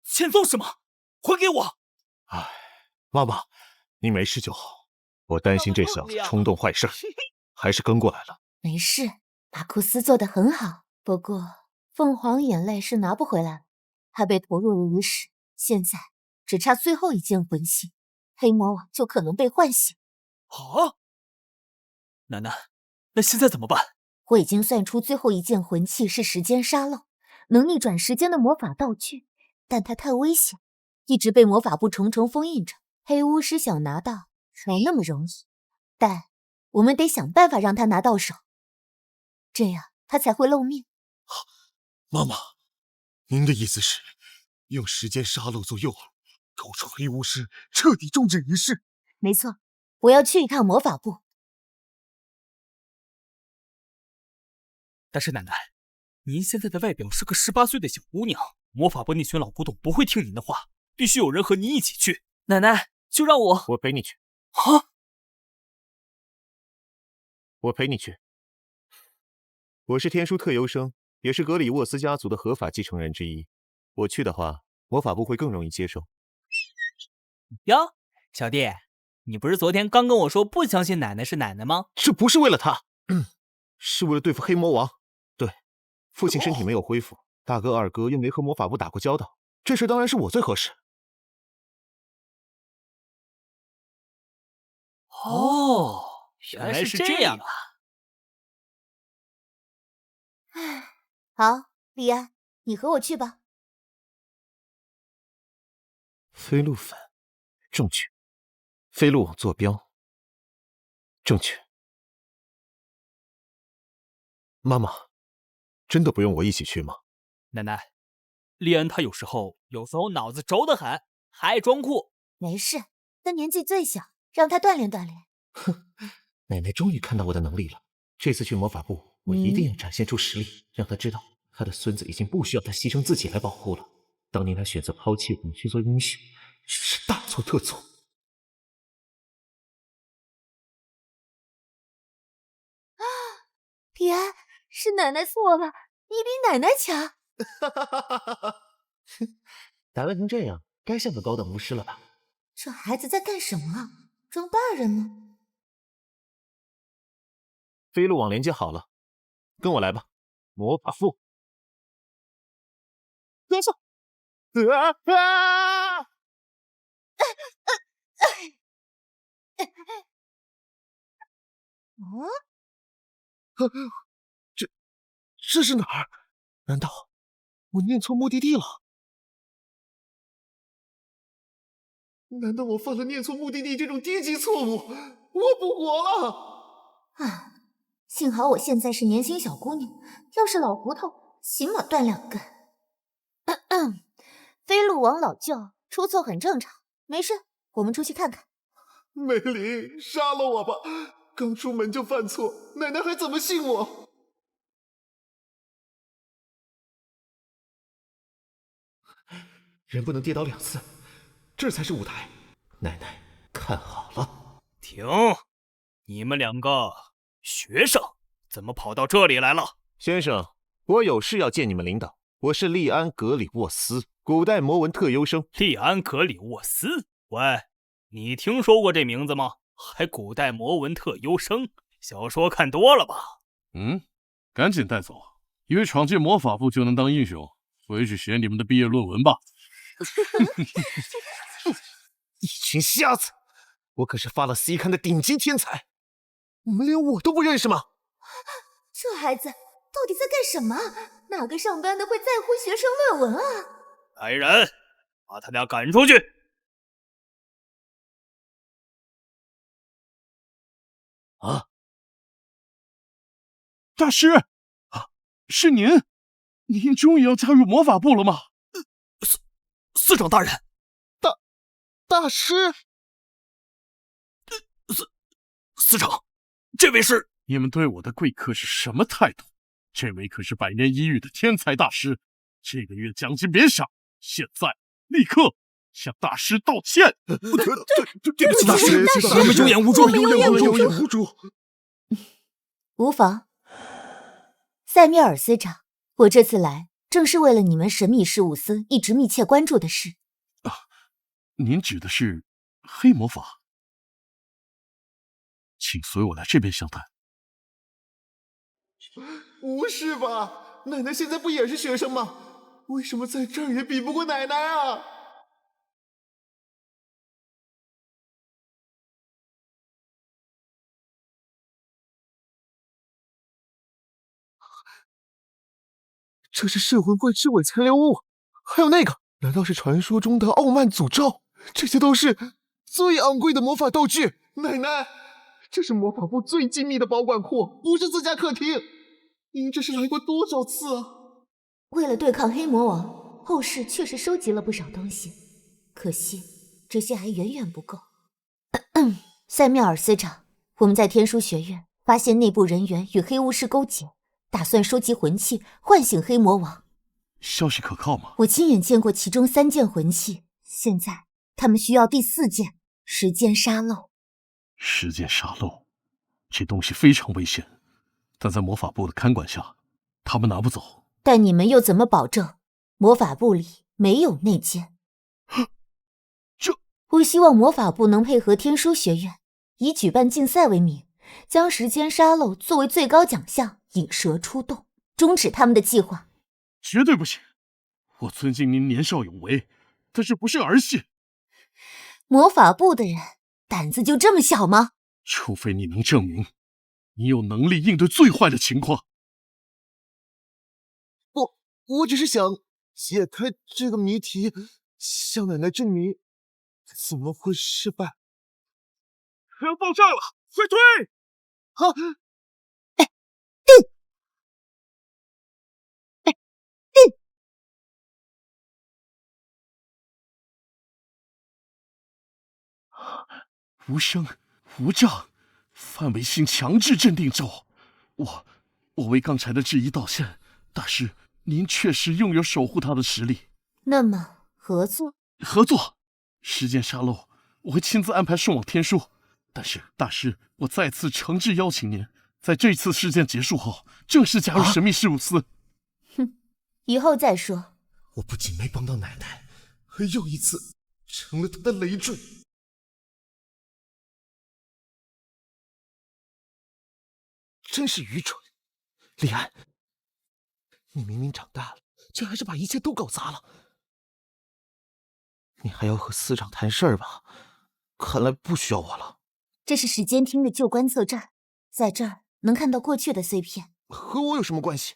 欠揍什么？还给我！哎，妈妈，你没事就好。我担心这小子冲动坏事，还是跟过来了。没事，马库斯做得很好。不过，凤凰眼泪是拿不回来了，他被投入了鱼食，现在只差最后一件魂器，黑魔王就可能被唤醒。啊！奶奶，那现在怎么办？我已经算出最后一件魂器是时间沙漏，能逆转时间的魔法道具，但它太危险，一直被魔法部重重封印着。黑巫师想拿到没那么容易，但我们得想办法让他拿到手，这样他才会露面。妈妈，您的意思是用时间沙漏做诱饵，勾出黑巫师彻底终止仪式？没错，我要去一趟魔法部。但是奶奶，您现在的外表是个18岁的小姑娘，魔法部那群老古董不会听您的话，必须有人和您一起去。奶奶，就让我陪你去。啊！我陪你去。我是天书特优生，也是格里沃斯家族的合法继承人之一。我去的话，魔法部会更容易接受。哟，小弟，你不是昨天刚跟我说不相信奶奶是奶奶吗？这不是为了他，是为了对付黑魔王。对，父亲身体没有恢复，大哥二哥又没和魔法部打过交道，这事当然是我最合适。哦，原来是这样啊！好，莉安，你和我去吧。飞鹿粉，正确。飞鹿坐标，正确。妈妈，真的不用我一起去吗？奶奶，莉安她有时候脑子轴得很，还爱装酷。没事，他年纪最小，让他锻炼锻炼。哼，奶奶终于看到我的能力了。这次去魔法部，我一定要展现出实力，让他知道他的孙子已经不需要他牺牲自己来保护了。当年他选择抛弃我去做英雄，是大错特错。莉安，是奶奶错了，你比奶奶强。打扮成这样，该像个高等巫师了吧？这孩子在干什么啊？装大人吗？飞鹿网连接好了，跟我来吧。魔法部，跟上！这是哪儿？难道我念错目的地了？难道我犯了念错目的地这种低级错误？我不活了！啊，幸好我现在是年轻小姑娘，要是老骨头，起码断2根。飞鹿王老舅，出错很正常，没事，我们出去看看。美玲，杀了我吧！刚出门就犯错，奶奶还怎么信我？人不能跌倒2次，这才是舞台。奶奶，看好了。停！你们2个学生怎么跑到这里来了？先生，我有事要见你们领导。我是利安·格里沃斯，古代魔文特优生。利安·格里沃斯？喂，你听说过这名字吗？还古代魔文特优生，小说看多了吧？赶紧带走，以为闯进魔法部就能当英雄，回去写你们的毕业论文吧。一群瞎子！我可是发了 C 刊的顶级天才，你们连我都不认识吗？这孩子到底在干什么？哪个上班的会在乎学生论文啊？来人，把他俩赶出去！啊！大师，是您？您终于要加入魔法部了吗？司长大人，大师，司长，这位是……你们对我的贵客是什么态度？这位可是100年一遇的天才大师，这个月奖金别想！现在立刻向大师道歉！对不起，大师，我们有眼无珠，有眼无珠。无妨，塞缪尔司长，我这次来正是为了你们神秘事务司一直密切关注的事。您指的是黑魔法？请随我来这边详谈。不是吧？奶奶现在不也是学生吗？为什么在这儿也比不过奶奶啊？这是摄魂怪之尾残留物，还有那个，难道是传说中的傲慢诅咒？这些都是最昂贵的魔法道具。奶奶，这是魔法部最精密的保管库，不是自家客厅。您这是来过多少次啊？为了对抗黑魔王，后世确实收集了不少东西，可惜这些还远远不够。塞缪尔司长，我们在天书学院发现内部人员与黑巫师勾结，打算收集魂器唤醒黑魔王。消息可靠吗？我亲眼见过其中3件魂器，现在他们需要第4件时间沙漏。时间沙漏，这东西非常危险，但在魔法部的看管下，他们拿不走。但你们又怎么保证魔法部里没有内奸？我希望魔法部能配合天书学院，以举办竞赛为名，将时间沙漏作为最高奖项引蛇出洞，终止他们的计划。绝对不行！我尊敬您年少有为，但这不是儿戏。魔法部的人胆子就这么小吗？除非你能证明你有能力应对最坏的情况。我只是想解开这个谜题，向奶奶证明怎么会失败。要爆炸了，快退！好，无声无障，范围性强制镇定咒。我为刚才的质疑道歉，大师，您确实拥有守护他的实力。那么合作？合作！时间沙漏，我会亲自安排送往天书。但是，大师，我再次诚挚邀请您，在这次事件结束后，正式加入神秘事务司。哼，以后再说。我不仅没帮到奶奶，还又一次成了她的累赘。真是愚蠢，李安，你明明长大了，却还是把一切都搞砸了。你还要和司长谈事儿吧？看来不需要我了。这是时间厅的旧观测站，在这儿能看到过去的碎片。和我有什么关系？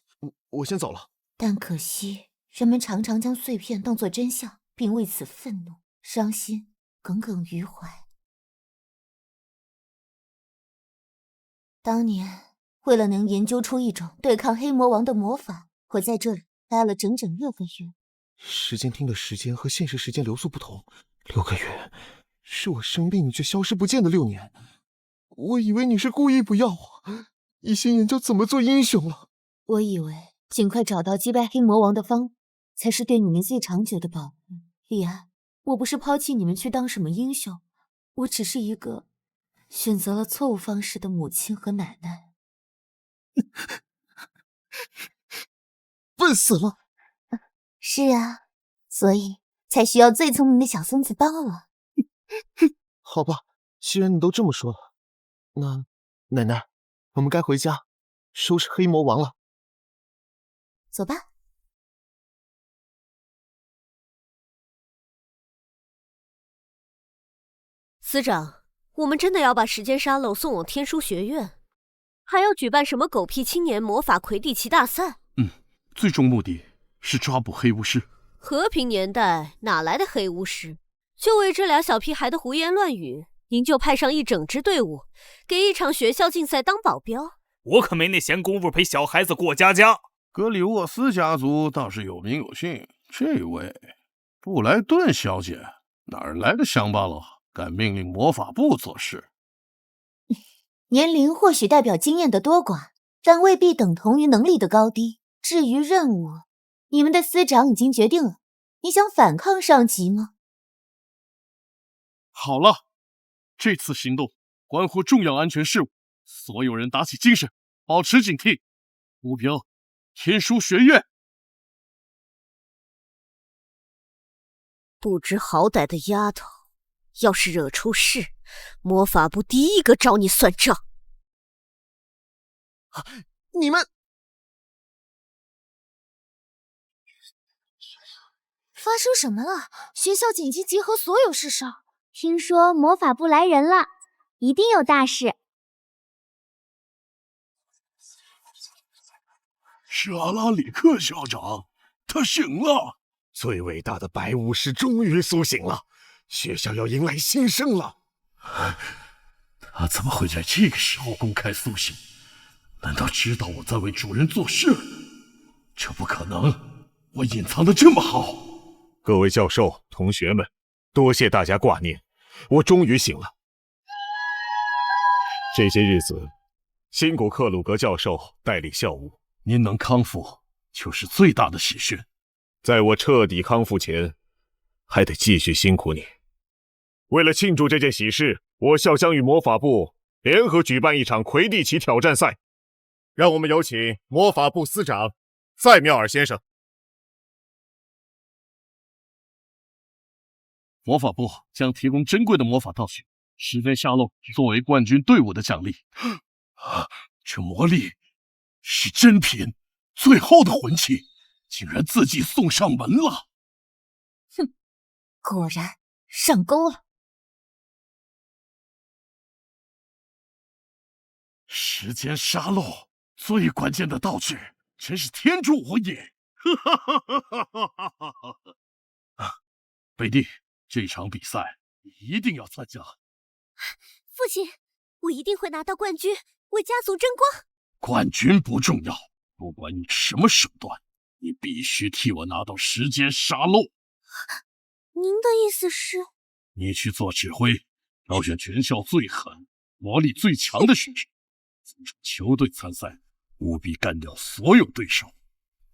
我先走了。但可惜，人们常常将碎片当作真相，并为此愤怒、伤心、耿耿于怀。当年，为了能研究出一种对抗黑魔王的魔法，我在这里待了整整6个月。时间厅的时间和现实时间流速不同，6个月是我生病你却消失不见的6年。我以为你是故意不要我，一心研究怎么做英雄了。我以为尽快找到击败黑魔王的方，才是对你们最长久的保护李安，我不是抛弃你们去当什么英雄，我只是一个选择了错误方式的母亲和奶奶。笨死了！是啊，所以才需要最聪明的小孙子帮我。好吧，既然你都这么说了，那奶奶，我们该回家收拾黑魔王了。走吧。司长，我们真的要把时间沙漏送往天书学院，还要举办什么狗屁青年魔法魁地奇大赛？最终目的是抓捕黑巫师。和平年代哪来的黑巫师？就为这俩小屁孩的胡言乱语，您就派上一整支队伍，给一场学校竞赛当保镖？我可没那闲工夫陪小孩子过家家。格里沃斯家族倒是有名有姓，这位布莱顿小姐哪儿来的乡巴佬，敢命令魔法部做事？年龄或许代表经验的多寡，但未必等同于能力的高低。至于任务，你们的司长已经决定了，你想反抗上级吗？好了，这次行动关乎重要安全事务，所有人打起精神，保持警惕。目标：天书学院。不知好歹的丫头，要是惹出事，魔法部第一个找你算账。你们发生什么了？学校紧急集合所有士少。听说魔法部来人了，一定有大事。是阿拉里克校长，他醒了。最伟大的白巫师终于苏醒了，学校要迎来新生了。他怎么会在这个时候公开苏醒？难道知道我在为主人做事？这不可能，我隐藏的这么好。各位教授、同学们，多谢大家挂念，我终于醒了。这些日子，辛苦克鲁格教授代理校务，您能康复就是最大的喜讯。在我彻底康复前，还得继续辛苦你。为了庆祝这件喜事，我校将与魔法部联合举办一场魁地奇挑战赛。让我们有请魔法部司长塞缪尔先生。魔法部将提供珍贵的魔法道具，时间下漏作为冠军队伍的奖励。这魔力是珍品，最后的魂器，竟然自己送上门了。哼，果然上钩了。时间沙漏最关键的道具，真是天助我也！贝蒂，这场比赛你一定要参加。父亲，我一定会拿到冠军，为家族争光。冠军不重要，不管你什么手段，你必须替我拿到时间沙漏。您的意思是？你去做指挥，挑选全校最狠、魔力最强的学生，组成球队参赛，务必干掉所有对手。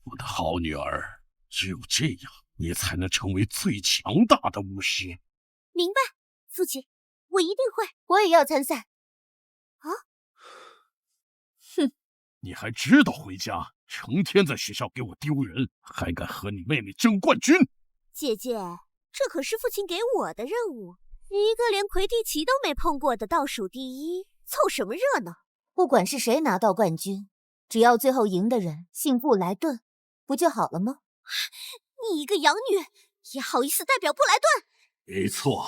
我的好女儿，只有这样，你才能成为最强大的巫师。明白，父亲，我一定会。我也要参赛。啊？哼！你还知道回家，成天在学校给我丢人，还敢和你妹妹争冠军？姐姐，这可是父亲给我的任务，一个连魁地奇都没碰过的倒数第一，凑什么热闹？不管是谁拿到冠军，只要最后赢的人姓布莱顿，不就好了吗？你一个养女，也好意思代表布莱顿？没错，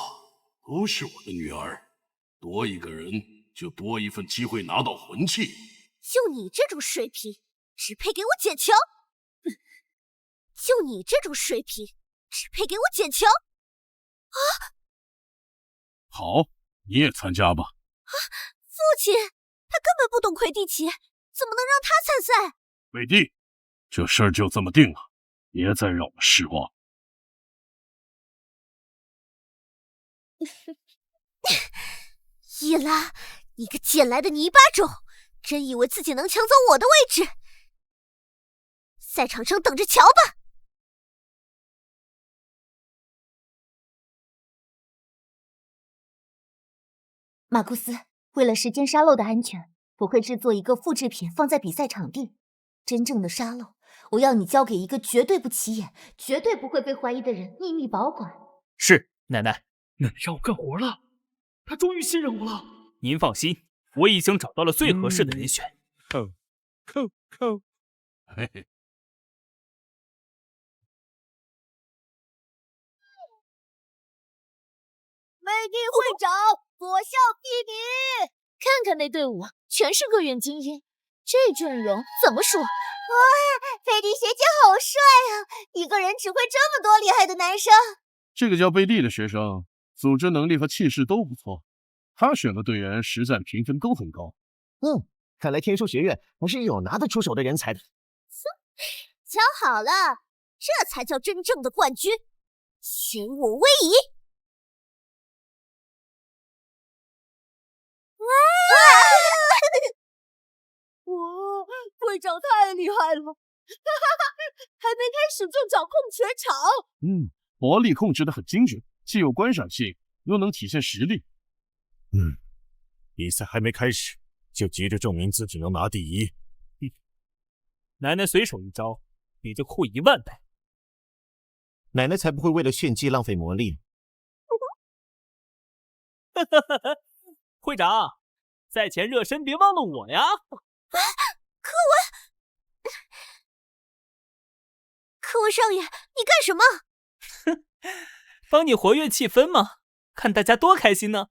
都是我的女儿，多一个人就多一份机会拿到魂器。就你这种水平，只配给我捡球！就你这种水平，只配给我捡球！啊！好，你也参加吧。啊，父亲，他根本不懂魁地奇，怎么能让他参赛？贝蒂，这事儿就这么定了，别再让我失望。伊拉，你个捡来的泥巴种，真以为自己能抢走我的位置？赛场上等着瞧吧！马库斯，为了时间沙漏的安全，我会制作一个复制品放在比赛场地。真正的沙漏，我要你交给一个绝对不起眼、绝对不会被怀疑的人秘密保管。是，奶奶。奶奶让我干活了，她终于信任我了。您放心，我已经找到了最合适的人选。扣。嘿嘿。美帝会长，左校弟弟，看看那队伍，全是个院精英，这阵容怎么说？哇，贝蒂学姐好帅啊！一个人指挥这么多厉害的男生。这个叫贝蒂的学生，组织能力和气势都不错，他选的队员实战评分都很高。看来天书学院还是有拿得出手的人才的。瞧好了，这才叫真正的冠军，全我威仪！哇，队长太厉害了！还没开始就掌控全场。魔力控制得很精准，既有观赏性，又能体现实力。比赛还没开始，就急着证明自己能拿第一。奶奶随手一招，比这酷10000倍。奶奶才不会为了炫技浪费魔力。会长，赛前热身别忘了我呀！柯文少爷，你干什么？帮你活跃气氛嘛，看大家多开心呢！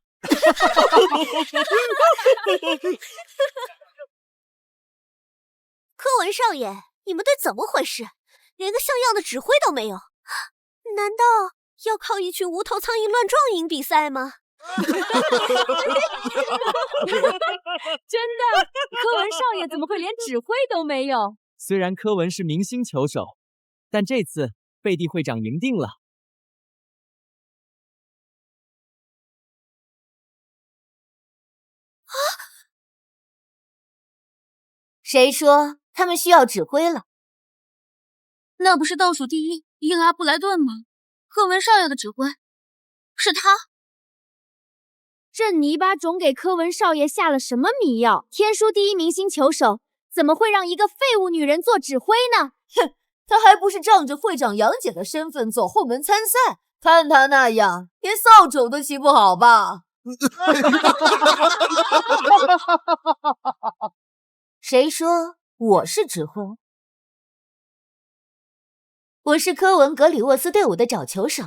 柯文少爷，你们队怎么回事？连个像样的指挥都没有？难道要靠一群无头苍蝇乱撞赢比赛吗？真的，柯文少爷怎么会连指挥都没有？虽然柯文是明星球手，但这次贝蒂会长赢定了。谁说他们需要指挥了？那不是倒数第一伊拉布莱顿吗？柯文少爷的指挥是他。这泥巴种给柯文少爷下了什么迷药？天书第一明星球手怎么会让一个废物女人做指挥呢？哼，他还不是仗着会长杨姐的身份走后门参赛？看他那样，连扫帚都骑不好吧？谁说我是指挥？我是科文格里沃斯队伍的找球手。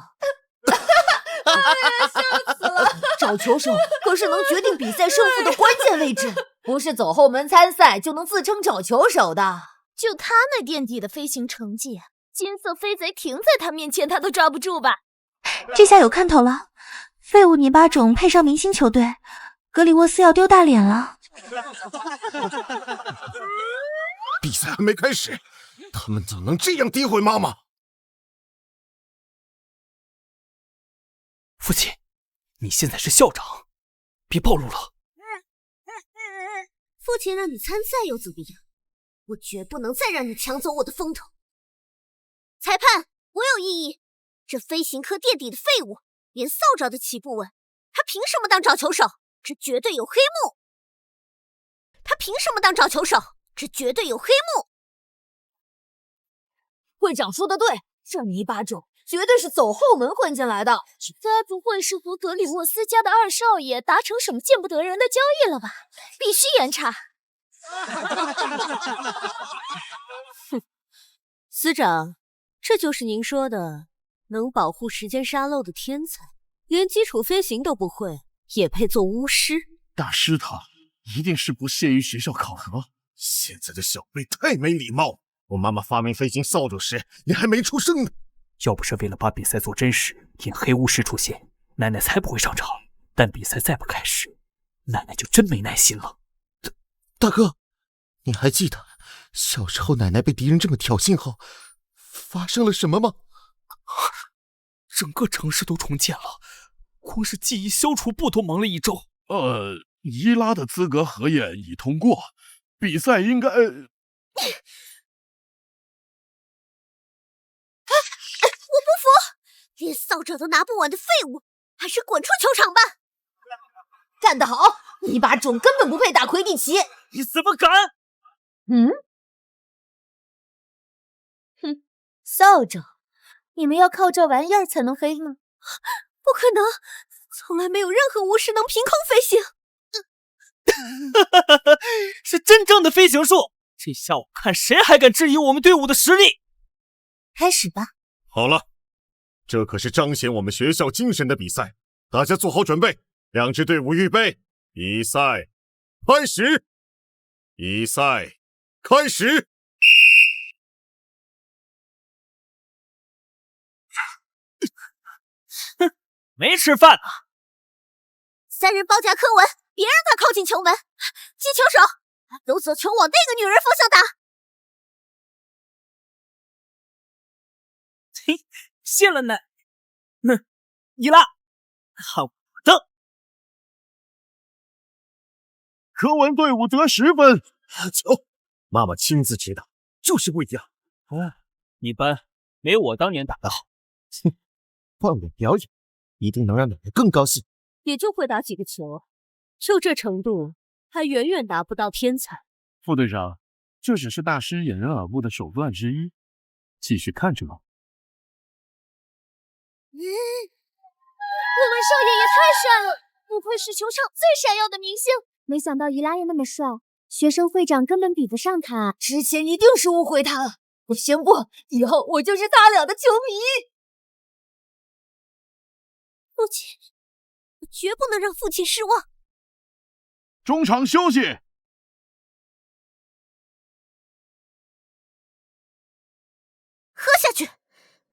笑死了！找球手可是能决定比赛胜负的关键位置，不是走后门参赛就能自称找球手的。就他那垫底的飞行成绩，金色飞贼停在他面前他都抓不住吧？这下有看头了，废物泥巴种配上明星球队，格里沃斯要丢大脸了。比赛还没开始，他们怎能这样诋毁妈妈？父亲，你现在是校长，别暴露了。父亲让你参赛又怎么样？我绝不能再让你抢走我的风头。裁判，我有异议。这飞行科垫底的废物，连扫帚都骑不稳，他凭什么当找球手？这绝对有黑幕！他凭什么当找球手？这绝对有黑幕！会长说的对，这泥巴种绝对是走后门混进来的。该不会是和格里沃斯家的二少爷达成什么见不得人的交易了吧？必须严查。哼，司长，这就是您说的能保护时间沙漏的天才，连基础飞行都不会，也配做巫师？大师他一定是不屑于学校考核。现在的小辈太没礼貌。我妈妈发明飞行扫帚时，你还没出生呢。要不是为了把比赛做真实，引黑巫师出现，奶奶才不会上场。但比赛再不开始，奶奶就真没耐心了。大哥，你还记得小时候奶奶被敌人这么挑衅后发生了什么吗？整个城市都重建了，光是记忆消除部都忙了1周。伊拉的资格核验已通过，比赛应该……我不服！连扫帚都拿不稳的废物，还是滚出球场吧！干得好！一把种根本不配打魁地奇。你怎么敢？哼，扫帚，你们要靠这玩意儿才能飞吗？不可能，从来没有任何巫师能凭空飞行。是真正的飞行术，这下我看谁还敢质疑我们队伍的实力。开始吧。好了，这可是彰显我们学校精神的比赛，大家做好准备，两支队伍预备，比赛开始！比赛开始！哼，没吃饭啊！3人包夹柯文，别让他靠近球门。击球手，都左球往那个女人方向打。嘿，谢了奶。伊拉，看我的！柯文队伍得10分。球，妈妈亲自指导，就是不一样。你班没有我当年打得好。哼，换我表演，一定能让奶奶更高兴。也就会打几个球，就这程度，还远远达不到天才。副队长，这只是大师掩人耳目的手段之一，继续看着吧。我们少爷也太帅了，不愧是球场最闪耀的明星。没想到伊拉也那么帅，学生会长根本比不上他。之前一定是误会他了。我宣布，以后我就是他俩的球迷。父亲，我绝不能让父亲失望。中场休息。喝下去，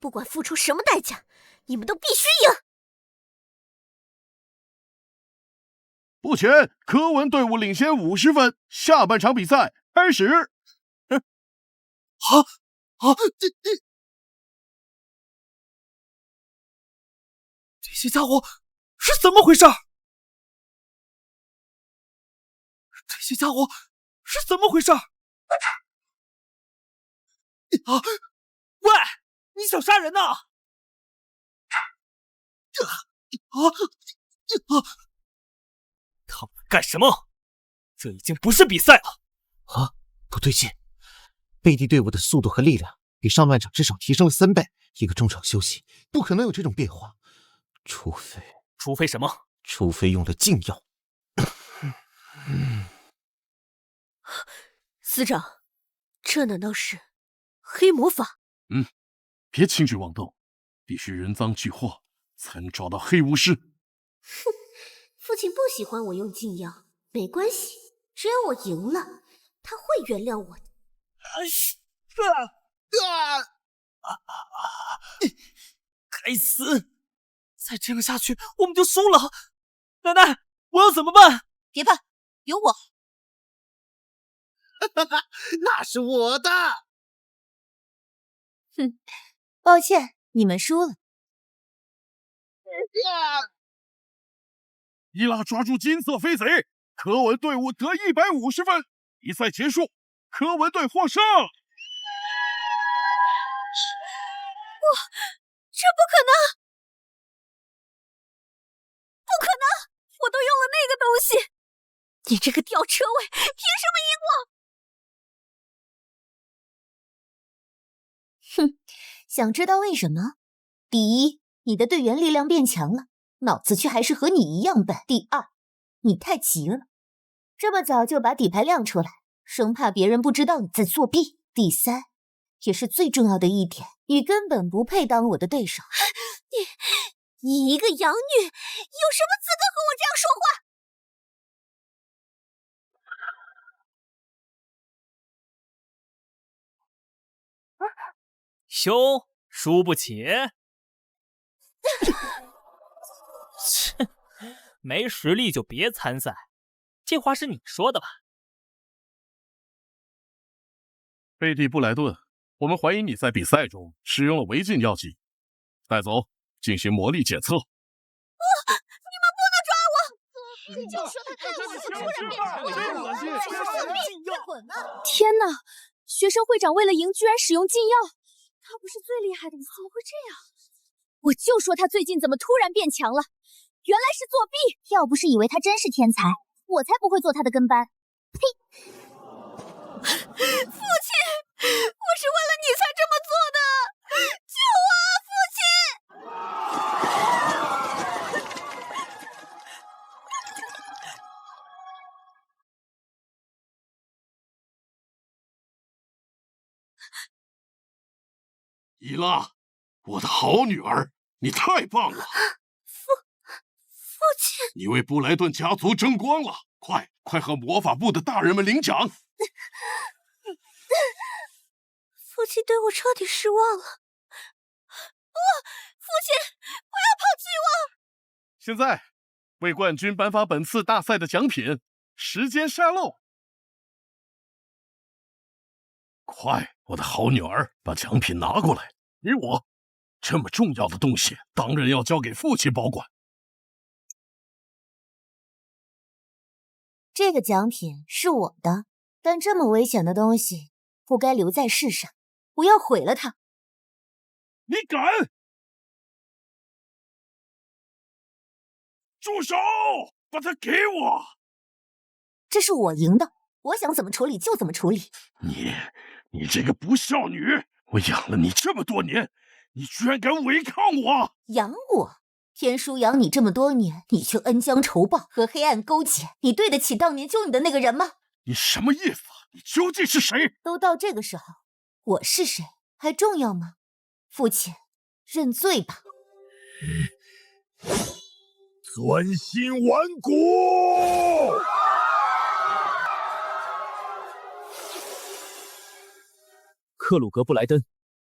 不管付出什么代价，你们都必须赢。目前柯文队伍领先50分，下半场比赛开始。这些家伙是怎么回事？这些家伙是怎么回事？喂，你想杀人呐？他们干什么？这已经不是比赛了。不对劲，贝蒂队伍的速度和力量比上半场至少提升了3倍。一个中场休息，不可能有这种变化，除非什么？除非用了禁药。司长，这难道是黑魔法？别轻举妄动，必须人赃俱获，才能找到黑巫师。哼，父亲不喜欢我用禁药，没关系，只要我赢了，他会原谅我的。该死！再这样下去，我们就输了。奶奶，我要怎么办？别怕，有我。那是我的。哼，抱歉，你们输了。伊拉抓住金色飞贼，柯文队伍得150分。比赛结束，柯文队获胜。这不可能！不可能！我都用了那个东西，你这个吊车尾，凭什么赢哼，我？想知道为什么？第一，你的队员力量变强了，脑子却还是和你一样笨。第二，你太急了，这么早就把底牌亮出来，生怕别人不知道你在作弊。第三，也是最重要的一点，你根本不配当我的对手。你一个养女，有什么资格和我这样说话？羞，输不起。切，没实力就别参赛，这话是你说的吧？贝蒂布莱顿，我们怀疑你在比赛中使用了违禁药剂，带走进行魔力检测。你们不能抓我！你就说他看我是突然变成了天哪！学生会长为了赢居然使用禁药，他不是最厉害的吗？怎么会这样？我就说他最近怎么突然变强了，原来是作弊！要不是以为他真是天才，我才不会做他的跟班。呸！父亲，我是为了你才这么做的！救我啊，父伊拉，我的好女儿，你太棒了！父亲，你为布莱顿家族争光了，快和魔法部的大人们领奖！父亲对我彻底失望了。父亲，不要抛弃我！现在，为冠军颁发本次大赛的奖品。时间沙漏，快，我的好女儿，把奖品拿过来，给我。这么重要的东西，当然要交给父亲保管。这个奖品是我的，但这么危险的东西不该留在世上，我要毁了它。你敢！住手！把它给我！这是我赢的，我想怎么处理就怎么处理。你这个不孝女！我养了你这么多年，你居然敢违抗我！养我？天书养你这么多年，你却恩将仇报，和黑暗勾结，你对得起当年救你的那个人吗？你什么意思？你究竟是谁？都到这个时候，我是谁还重要吗？父亲，认罪吧。钻心顽骨！克鲁格布莱登，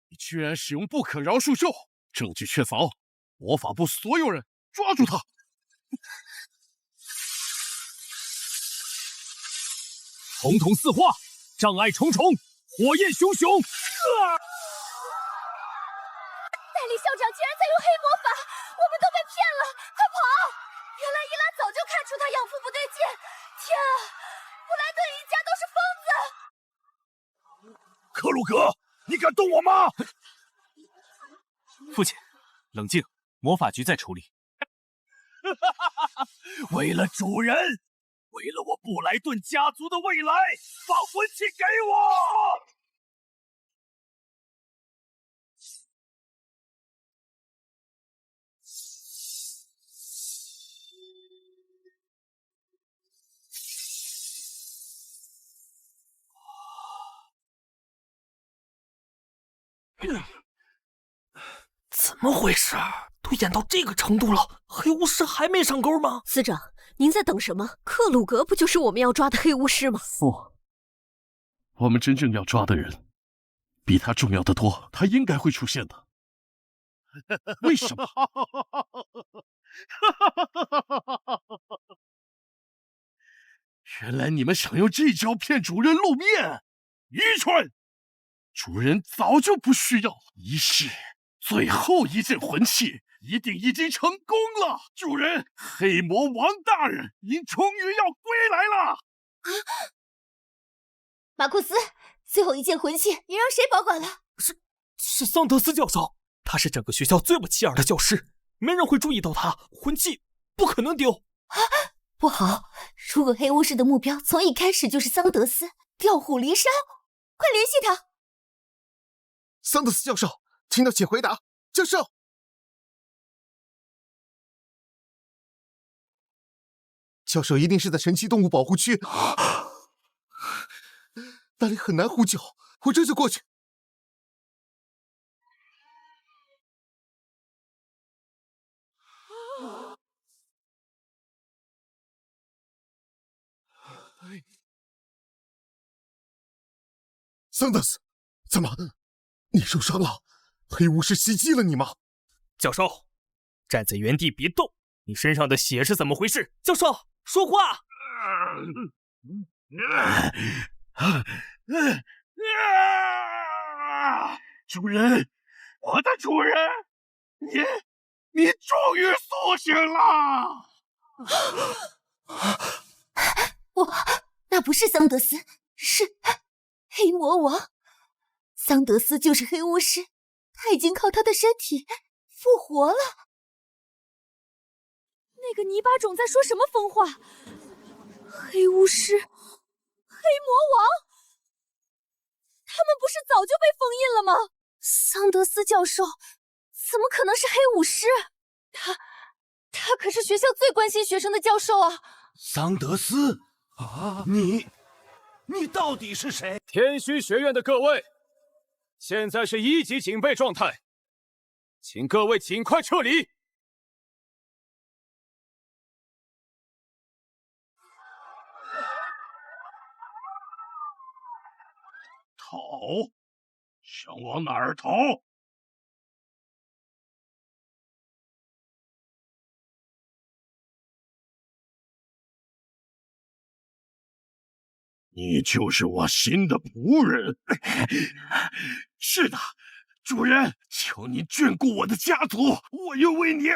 你居然使用不可饶恕咒，证据确凿！魔法部所有人抓住他！统统四化，障碍重重，火焰熊熊！代理校长竟然在用黑魔法，我们都被骗了！快跑！原来伊拉早就看出他养父不对劲！天啊，布莱顿一家都是疯子！克鲁格，你敢动我吗？父亲，冷静，魔法局在处理。为了主人，为了我布莱顿家族的未来，把魂器给我！怎么回事？都演到这个程度了，黑巫师还没上钩吗？司长，您在等什么？克鲁格不就是我们要抓的黑巫师吗？我们真正要抓的人，比他重要的多，他应该会出现的。为什么？原来你们想用这招骗主人露面，愚蠢！主人早就不需要仪式，最后一阵魂器一定已经成功了。主人，黑魔王大人，您终于要归来了。马库斯，最后一件魂器你让谁保管了？是桑德斯教授，他是整个学校最不起眼的教师，没人会注意到他，魂器不可能丢。不好，如果黑巫师的目标从一开始就是桑德斯，调虎离山，快联系他。桑德斯教授，听到请回答。教授，教授一定是在神奇动物保护区，那里很难呼救，我这就过去。桑德斯，怎么？你受伤了？黑巫师袭击了你吗？教授，站在原地别动！你身上的血是怎么回事？教授，说话！主人，我的主人，你终于苏醒了！那不是桑德斯，是黑魔王。桑德斯就是黑巫师，他已经靠他的身体复活了。那个泥巴种在说什么疯话？黑巫师，黑魔王，他们不是早就被封印了吗？桑德斯教授怎么可能是黑武士？他可是学校最关心学生的教授啊！桑德斯啊，你到底是谁？天虚学院的各位，现在是1级警备状态，请各位尽快撤离。逃？想往哪儿逃？你就是我新的仆人。是的，主人，求您眷顾我的家族，我愿为您。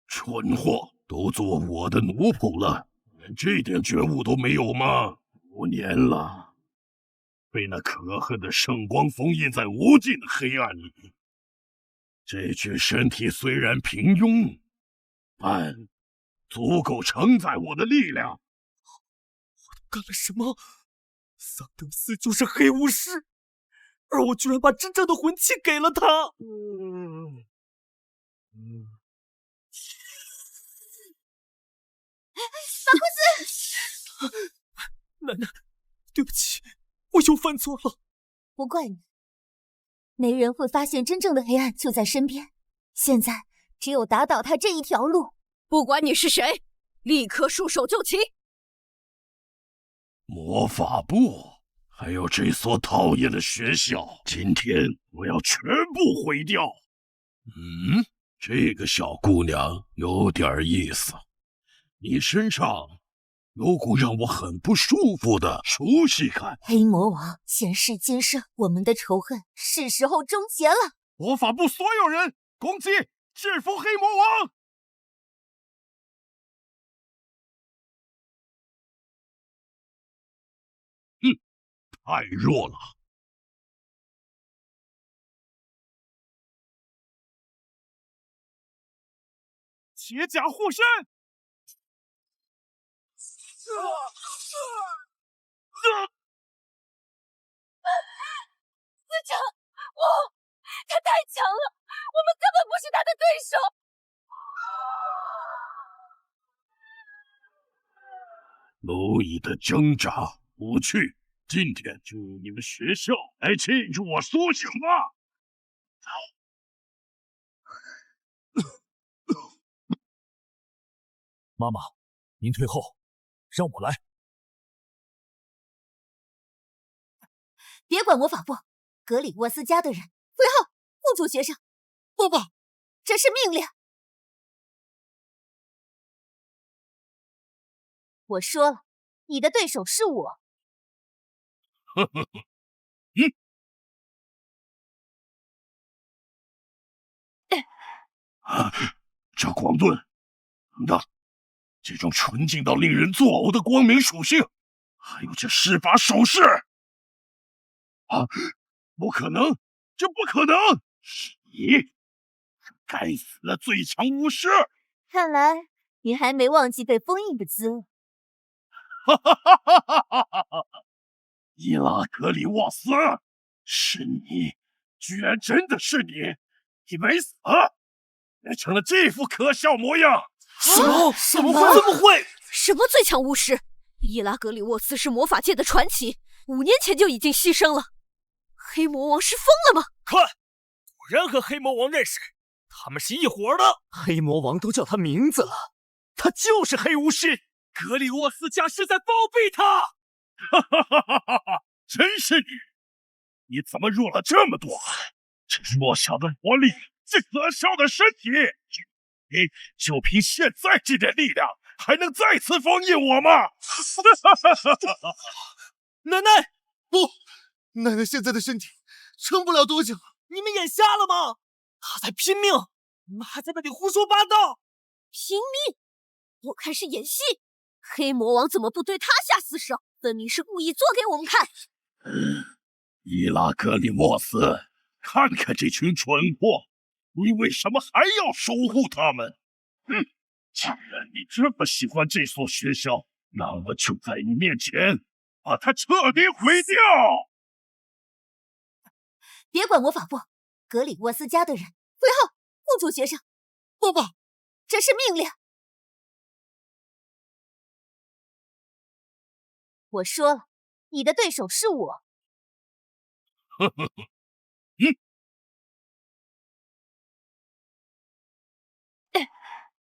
蠢货，都做我的奴仆了，连这点觉悟都没有吗？5年了，被那可恨的圣光封印在无尽的黑暗里。这具身体虽然平庸，但足够承载我的力量。我都干了什么？桑德斯就是黑巫师，而我居然把真正的魂器给了他。法库斯，奶奶，对不起，我又犯错了。不怪你，没人会发现真正的黑暗就在身边。现在只有打倒他这一条路。不管你是谁，立刻束手就擒！魔法部，还有这所讨厌的学校，今天我要全部毁掉。这个小姑娘有点意思，你身上有股让我很不舒服的熟悉感。黑魔王，前世今生，我们的仇恨是时候终结了。魔法部所有人攻击，制服黑魔王！太弱了。铁甲护身！司长，他太强了，我们根本不是他的对手。蝼蚁的挣扎无趣，今天就用你们学校来庆祝我苏醒吧！妈妈，您退后，让我来。别管魔法部，格里沃斯家的人回后，护住学生。爸爸，这是命令。我说了，你的对手是我。这光盾，等，这种纯净到令人作呕的光明属性，还有这施法手势，不可能，这不可能！是你，该死的最强巫师！看来你还没忘记被封印的滋味。伊拉格里沃斯，是你，居然真的是你！你没死，变成了这副可笑模样！什么？怎么会？什么最强巫师？伊拉格里沃斯是魔法界的传奇，5年前就已经牺牲了。黑魔王是疯了吗？看，果然和黑魔王认识，他们是一伙的。黑魔王都叫他名字了，他就是黑巫师。格里沃斯家是在包庇他。真是你怎么弱了这么多？这弱小的活力，这可笑的身体，你就凭现在这点力量，还能再次封印我吗？奶奶，不，奶奶现在的身体撑不了多久。你们眼瞎了吗？他在拼命，你们还在那里胡说八道。拼命？我看是演戏。黑魔王怎么不对他下死手？分明是故意做给我们看。伊拉格里沃斯，看看这群蠢货，你为什么还要守护他们？既然你这么喜欢这所学校，那我就在你面前把它彻底毁掉。别管魔法部，格里沃斯家的人回后护住学生。爸爸，这是命令。我说了，你的对手是我。呵呵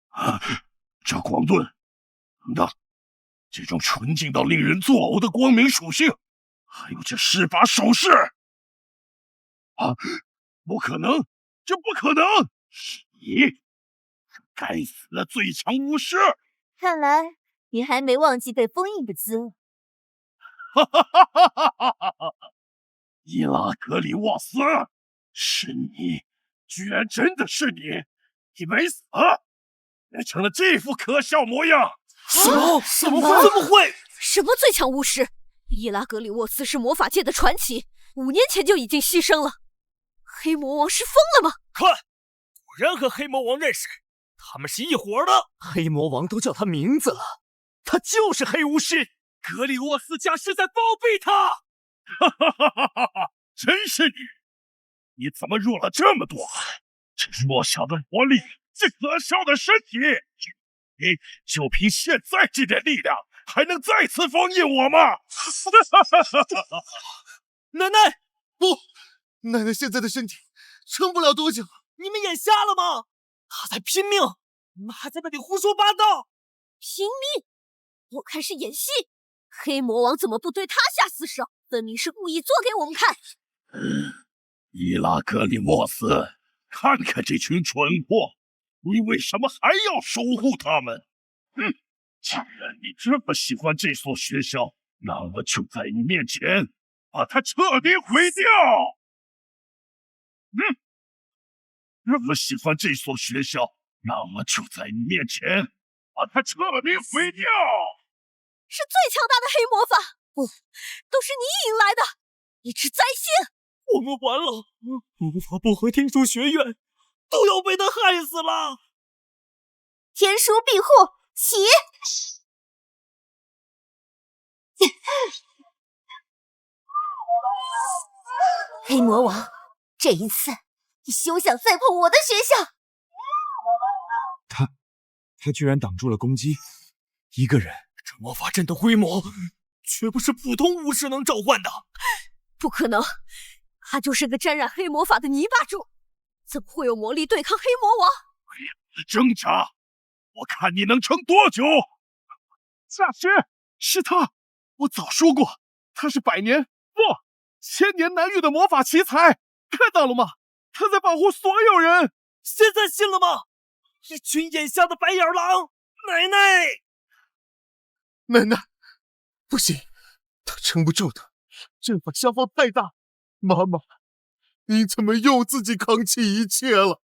呵，这光盾，等，这种纯净到令人作呕的光明属性，还有这施法手势，不可能，这不可能！是你，该死的最强巫师！看来你还没忘记被封印的滋味。伊拉格里沃斯，是你，居然真的是你！你没死，变成了这副可笑模样！什么？怎么会？什么最强巫师？伊拉格里沃斯是魔法界的传奇，5年前就已经牺牲了。黑魔王是疯了吗？看，果然和黑魔王认识，他们是一伙的。黑魔王都叫他名字了，他就是黑巫师。格里沃斯家是在包庇他。真是你！你怎么弱了这么多？这弱小的魔力，这可笑的身体，你就凭现在这点力量，还能再次封印我吗？奶奶，不，奶奶现在的身体撑不了多久。你们眼瞎了吗？他在拼命，你们还在那里胡说八道。拼命？我看是演戏。黑魔王怎么不对他下死手？分明是故意做给我们看。伊拉格里沃斯，看看这群蠢货，你为什么还要守护他们？既然你这么喜欢这所学校，那我就在你面前把它彻底毁掉。这么喜欢这所学校，那我就在你面前把它彻底毁掉。是最强大的黑魔法，不，都是你引来的，一只灾星！我们完了，魔法部和天书学院都要被他害死了。天书庇护，起！黑魔王，这一次你休想再碰我的学校！他居然挡住了攻击，一个人。这魔法阵的规模，绝不是普通巫师能召唤的。不可能，他就是个沾染黑魔法的泥巴种，怎么会有魔力对抗黑魔王？挣扎，我看你能撑多久！夏雪，是他！我早说过，他是100年不1000年难遇的魔法奇才，看到了吗？他在保护所有人。现在信了吗？一群眼瞎的白眼狼！奶奶！奶奶，不行，他撑不住的，阵法消耗太大。妈妈，您怎么又自己扛起一切了？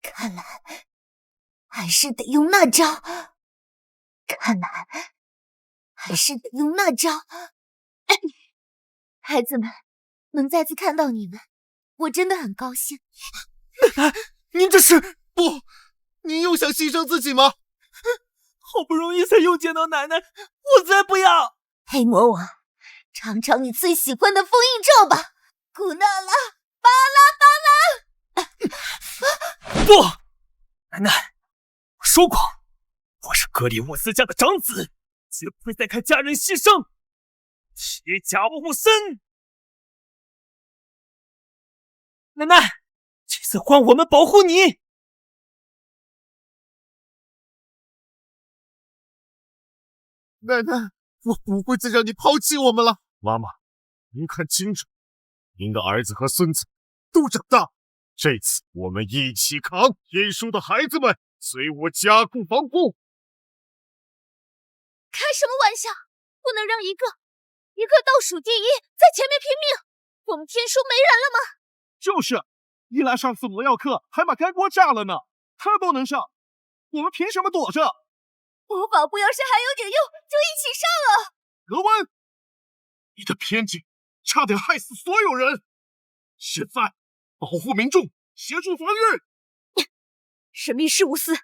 看来还是得用那招。看来还是得用那招。孩子们，能再次看到你们，我真的很高兴。奶奶，您这是……不，您又想牺牲自己吗？好不容易才又见到奶奶，我才不要！黑魔王，尝尝你最喜欢的封印咒吧！古纳拉，巴拉巴拉！不，奶奶，我说过，我是格里沃斯家的长子，绝不会再看家人牺牲。铁甲无身，奶奶，这次换我们保护你。奶奶，我不会再让你抛弃我们了。妈妈，您看清楚，您的儿子和孙子都长大，这次我们一起扛。天书的孩子们，随我加固防护。开什么玩笑？不能让一个倒数第一在前面拼命，我们天书没人了吗？就是，伊拉上次魔药课还把干锅炸了呢，他都能上，我们凭什么躲着？魔法部要是还有点用，就一起上啊！格温，你的偏见差点害死所有人。现在保护民众，协助防御。神秘事务司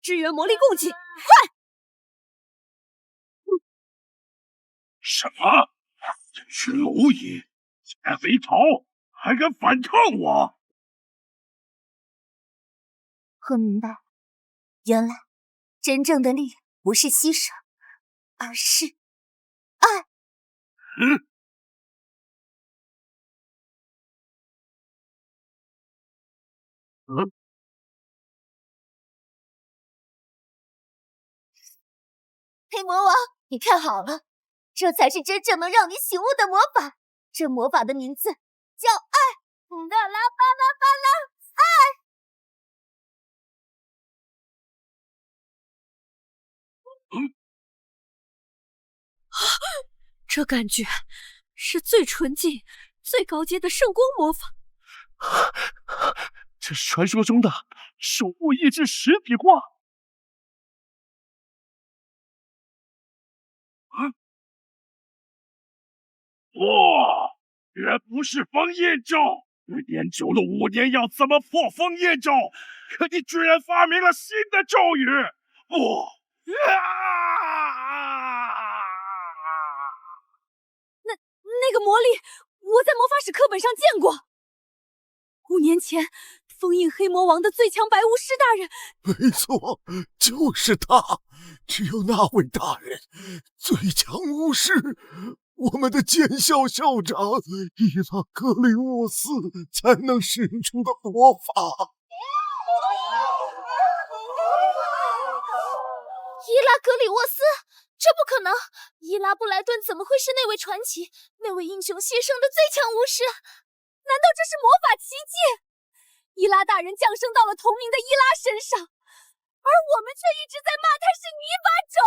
支援魔力供给，快！什么？这群蝼蚁，假贼逃，还敢反抗我？我明白，原来真正的力量不是牺牲，而是爱。黑魔王，你看好了，这才是真正能让你醒悟的魔法。这魔法的名字叫爱，巴拉巴拉巴拉，爱。这感觉是最纯净、最高阶的圣光魔法。这是传说中的守护意志实体化。哇，这不是封印咒！研究了5年要怎么破封印咒，可你居然发明了新的咒语！那个魔力，我在魔法史课本上见过。5年前，封印黑魔王的最强白巫师大人，没错，就是他。只有那位大人，最强巫师，我们的剑校校长伊拉格里沃斯才能使出的魔法。伊拉格里沃斯？这不可能！伊拉布莱顿怎么会是那位传奇、那位英雄牺牲的最强巫师？难道这是魔法奇迹？伊拉大人降生到了同名的伊拉身上，而我们却一直在骂他是泥巴种。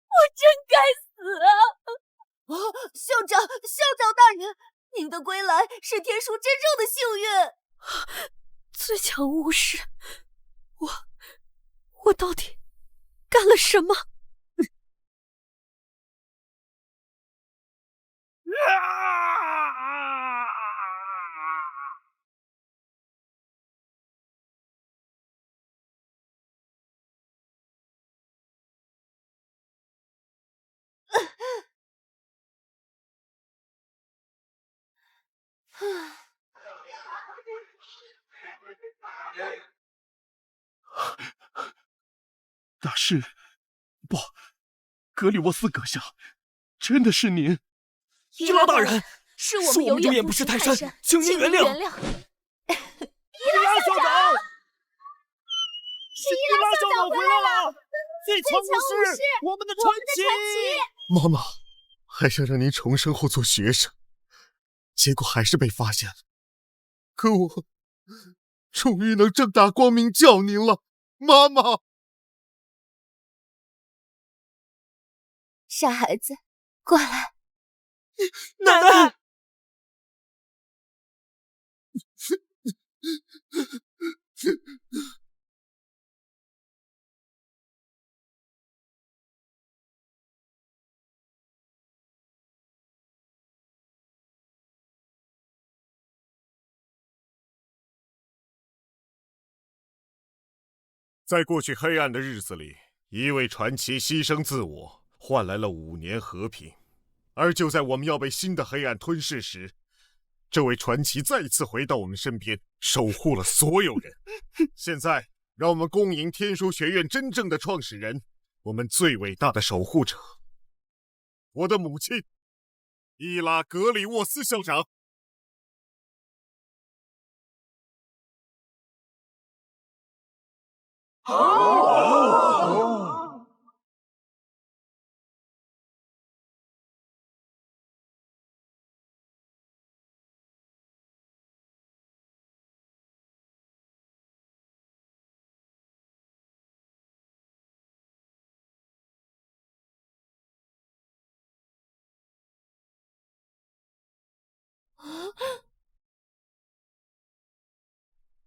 我真该死啊！校长大人，您的归来是天书真正的幸运。最强巫师，我到底干了什么？大师，不，格里沃斯阁下，真的是您！伊拉大人，是我们有眼不识泰山，请您原谅。伊拉校长，是伊拉校长回来了！最强巫师，我们的传奇！妈妈，还想让您重生后做学生，结果还是被发现了。可我终于能正大光明叫您了，妈妈。傻孩子，过来。奶奶。在过去黑暗的日子里，一位传奇牺牲自我，换来了5年和平。而就在我们要被新的黑暗吞噬时，这位传奇再次回到我们身边，守护了所有人。现在，让我们恭迎天书学院真正的创始人，我们最伟大的守护者，我的母亲，伊拉格里沃斯校长。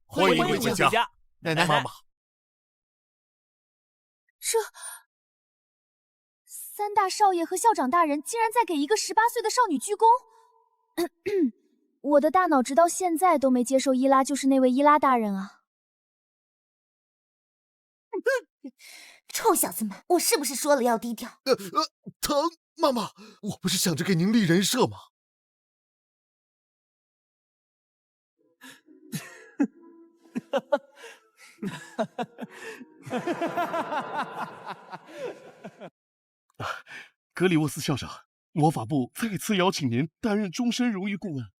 欢迎回家，奶奶妈妈。这三大少爷和校长大人竟然在给一个18岁的少女鞠躬。我的大脑直到现在都没接受伊拉就是那位伊拉大人啊！臭小子们，我是不是说了要低调？疼，妈妈，我不是想着给您立人设吗？格里沃斯校长，魔法部再次邀请您担任终身荣誉顾问。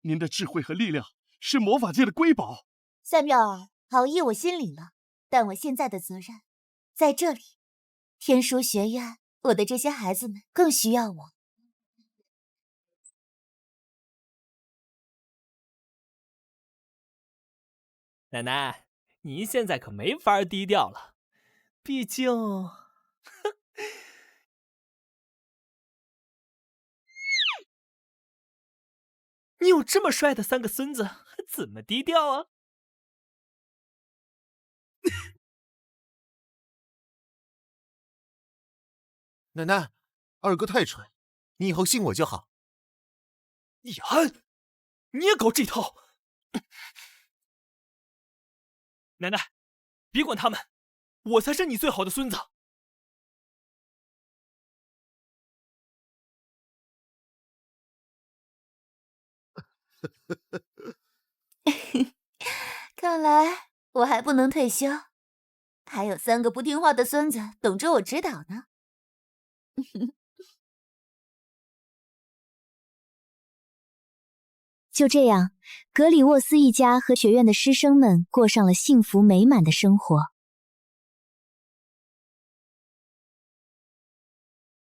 您的智慧和力量是魔法界的瑰宝。塞缪尔，好意我心领了，但我现在的责任在这里。天书学院，我的这些孩子们更需要我。奶奶，您现在可没法低调了，毕竟，你有这么帅的3个孙子，怎么低调啊？奶奶，二哥太蠢，你以后信我就好。易安，你也搞这套？奶奶，别管他们，我才是你最好的孙子。看来我还不能退休，还有3个不听话的孙子等着我指导呢。就这样，格里沃斯一家和学院的师生们过上了幸福美满的生活。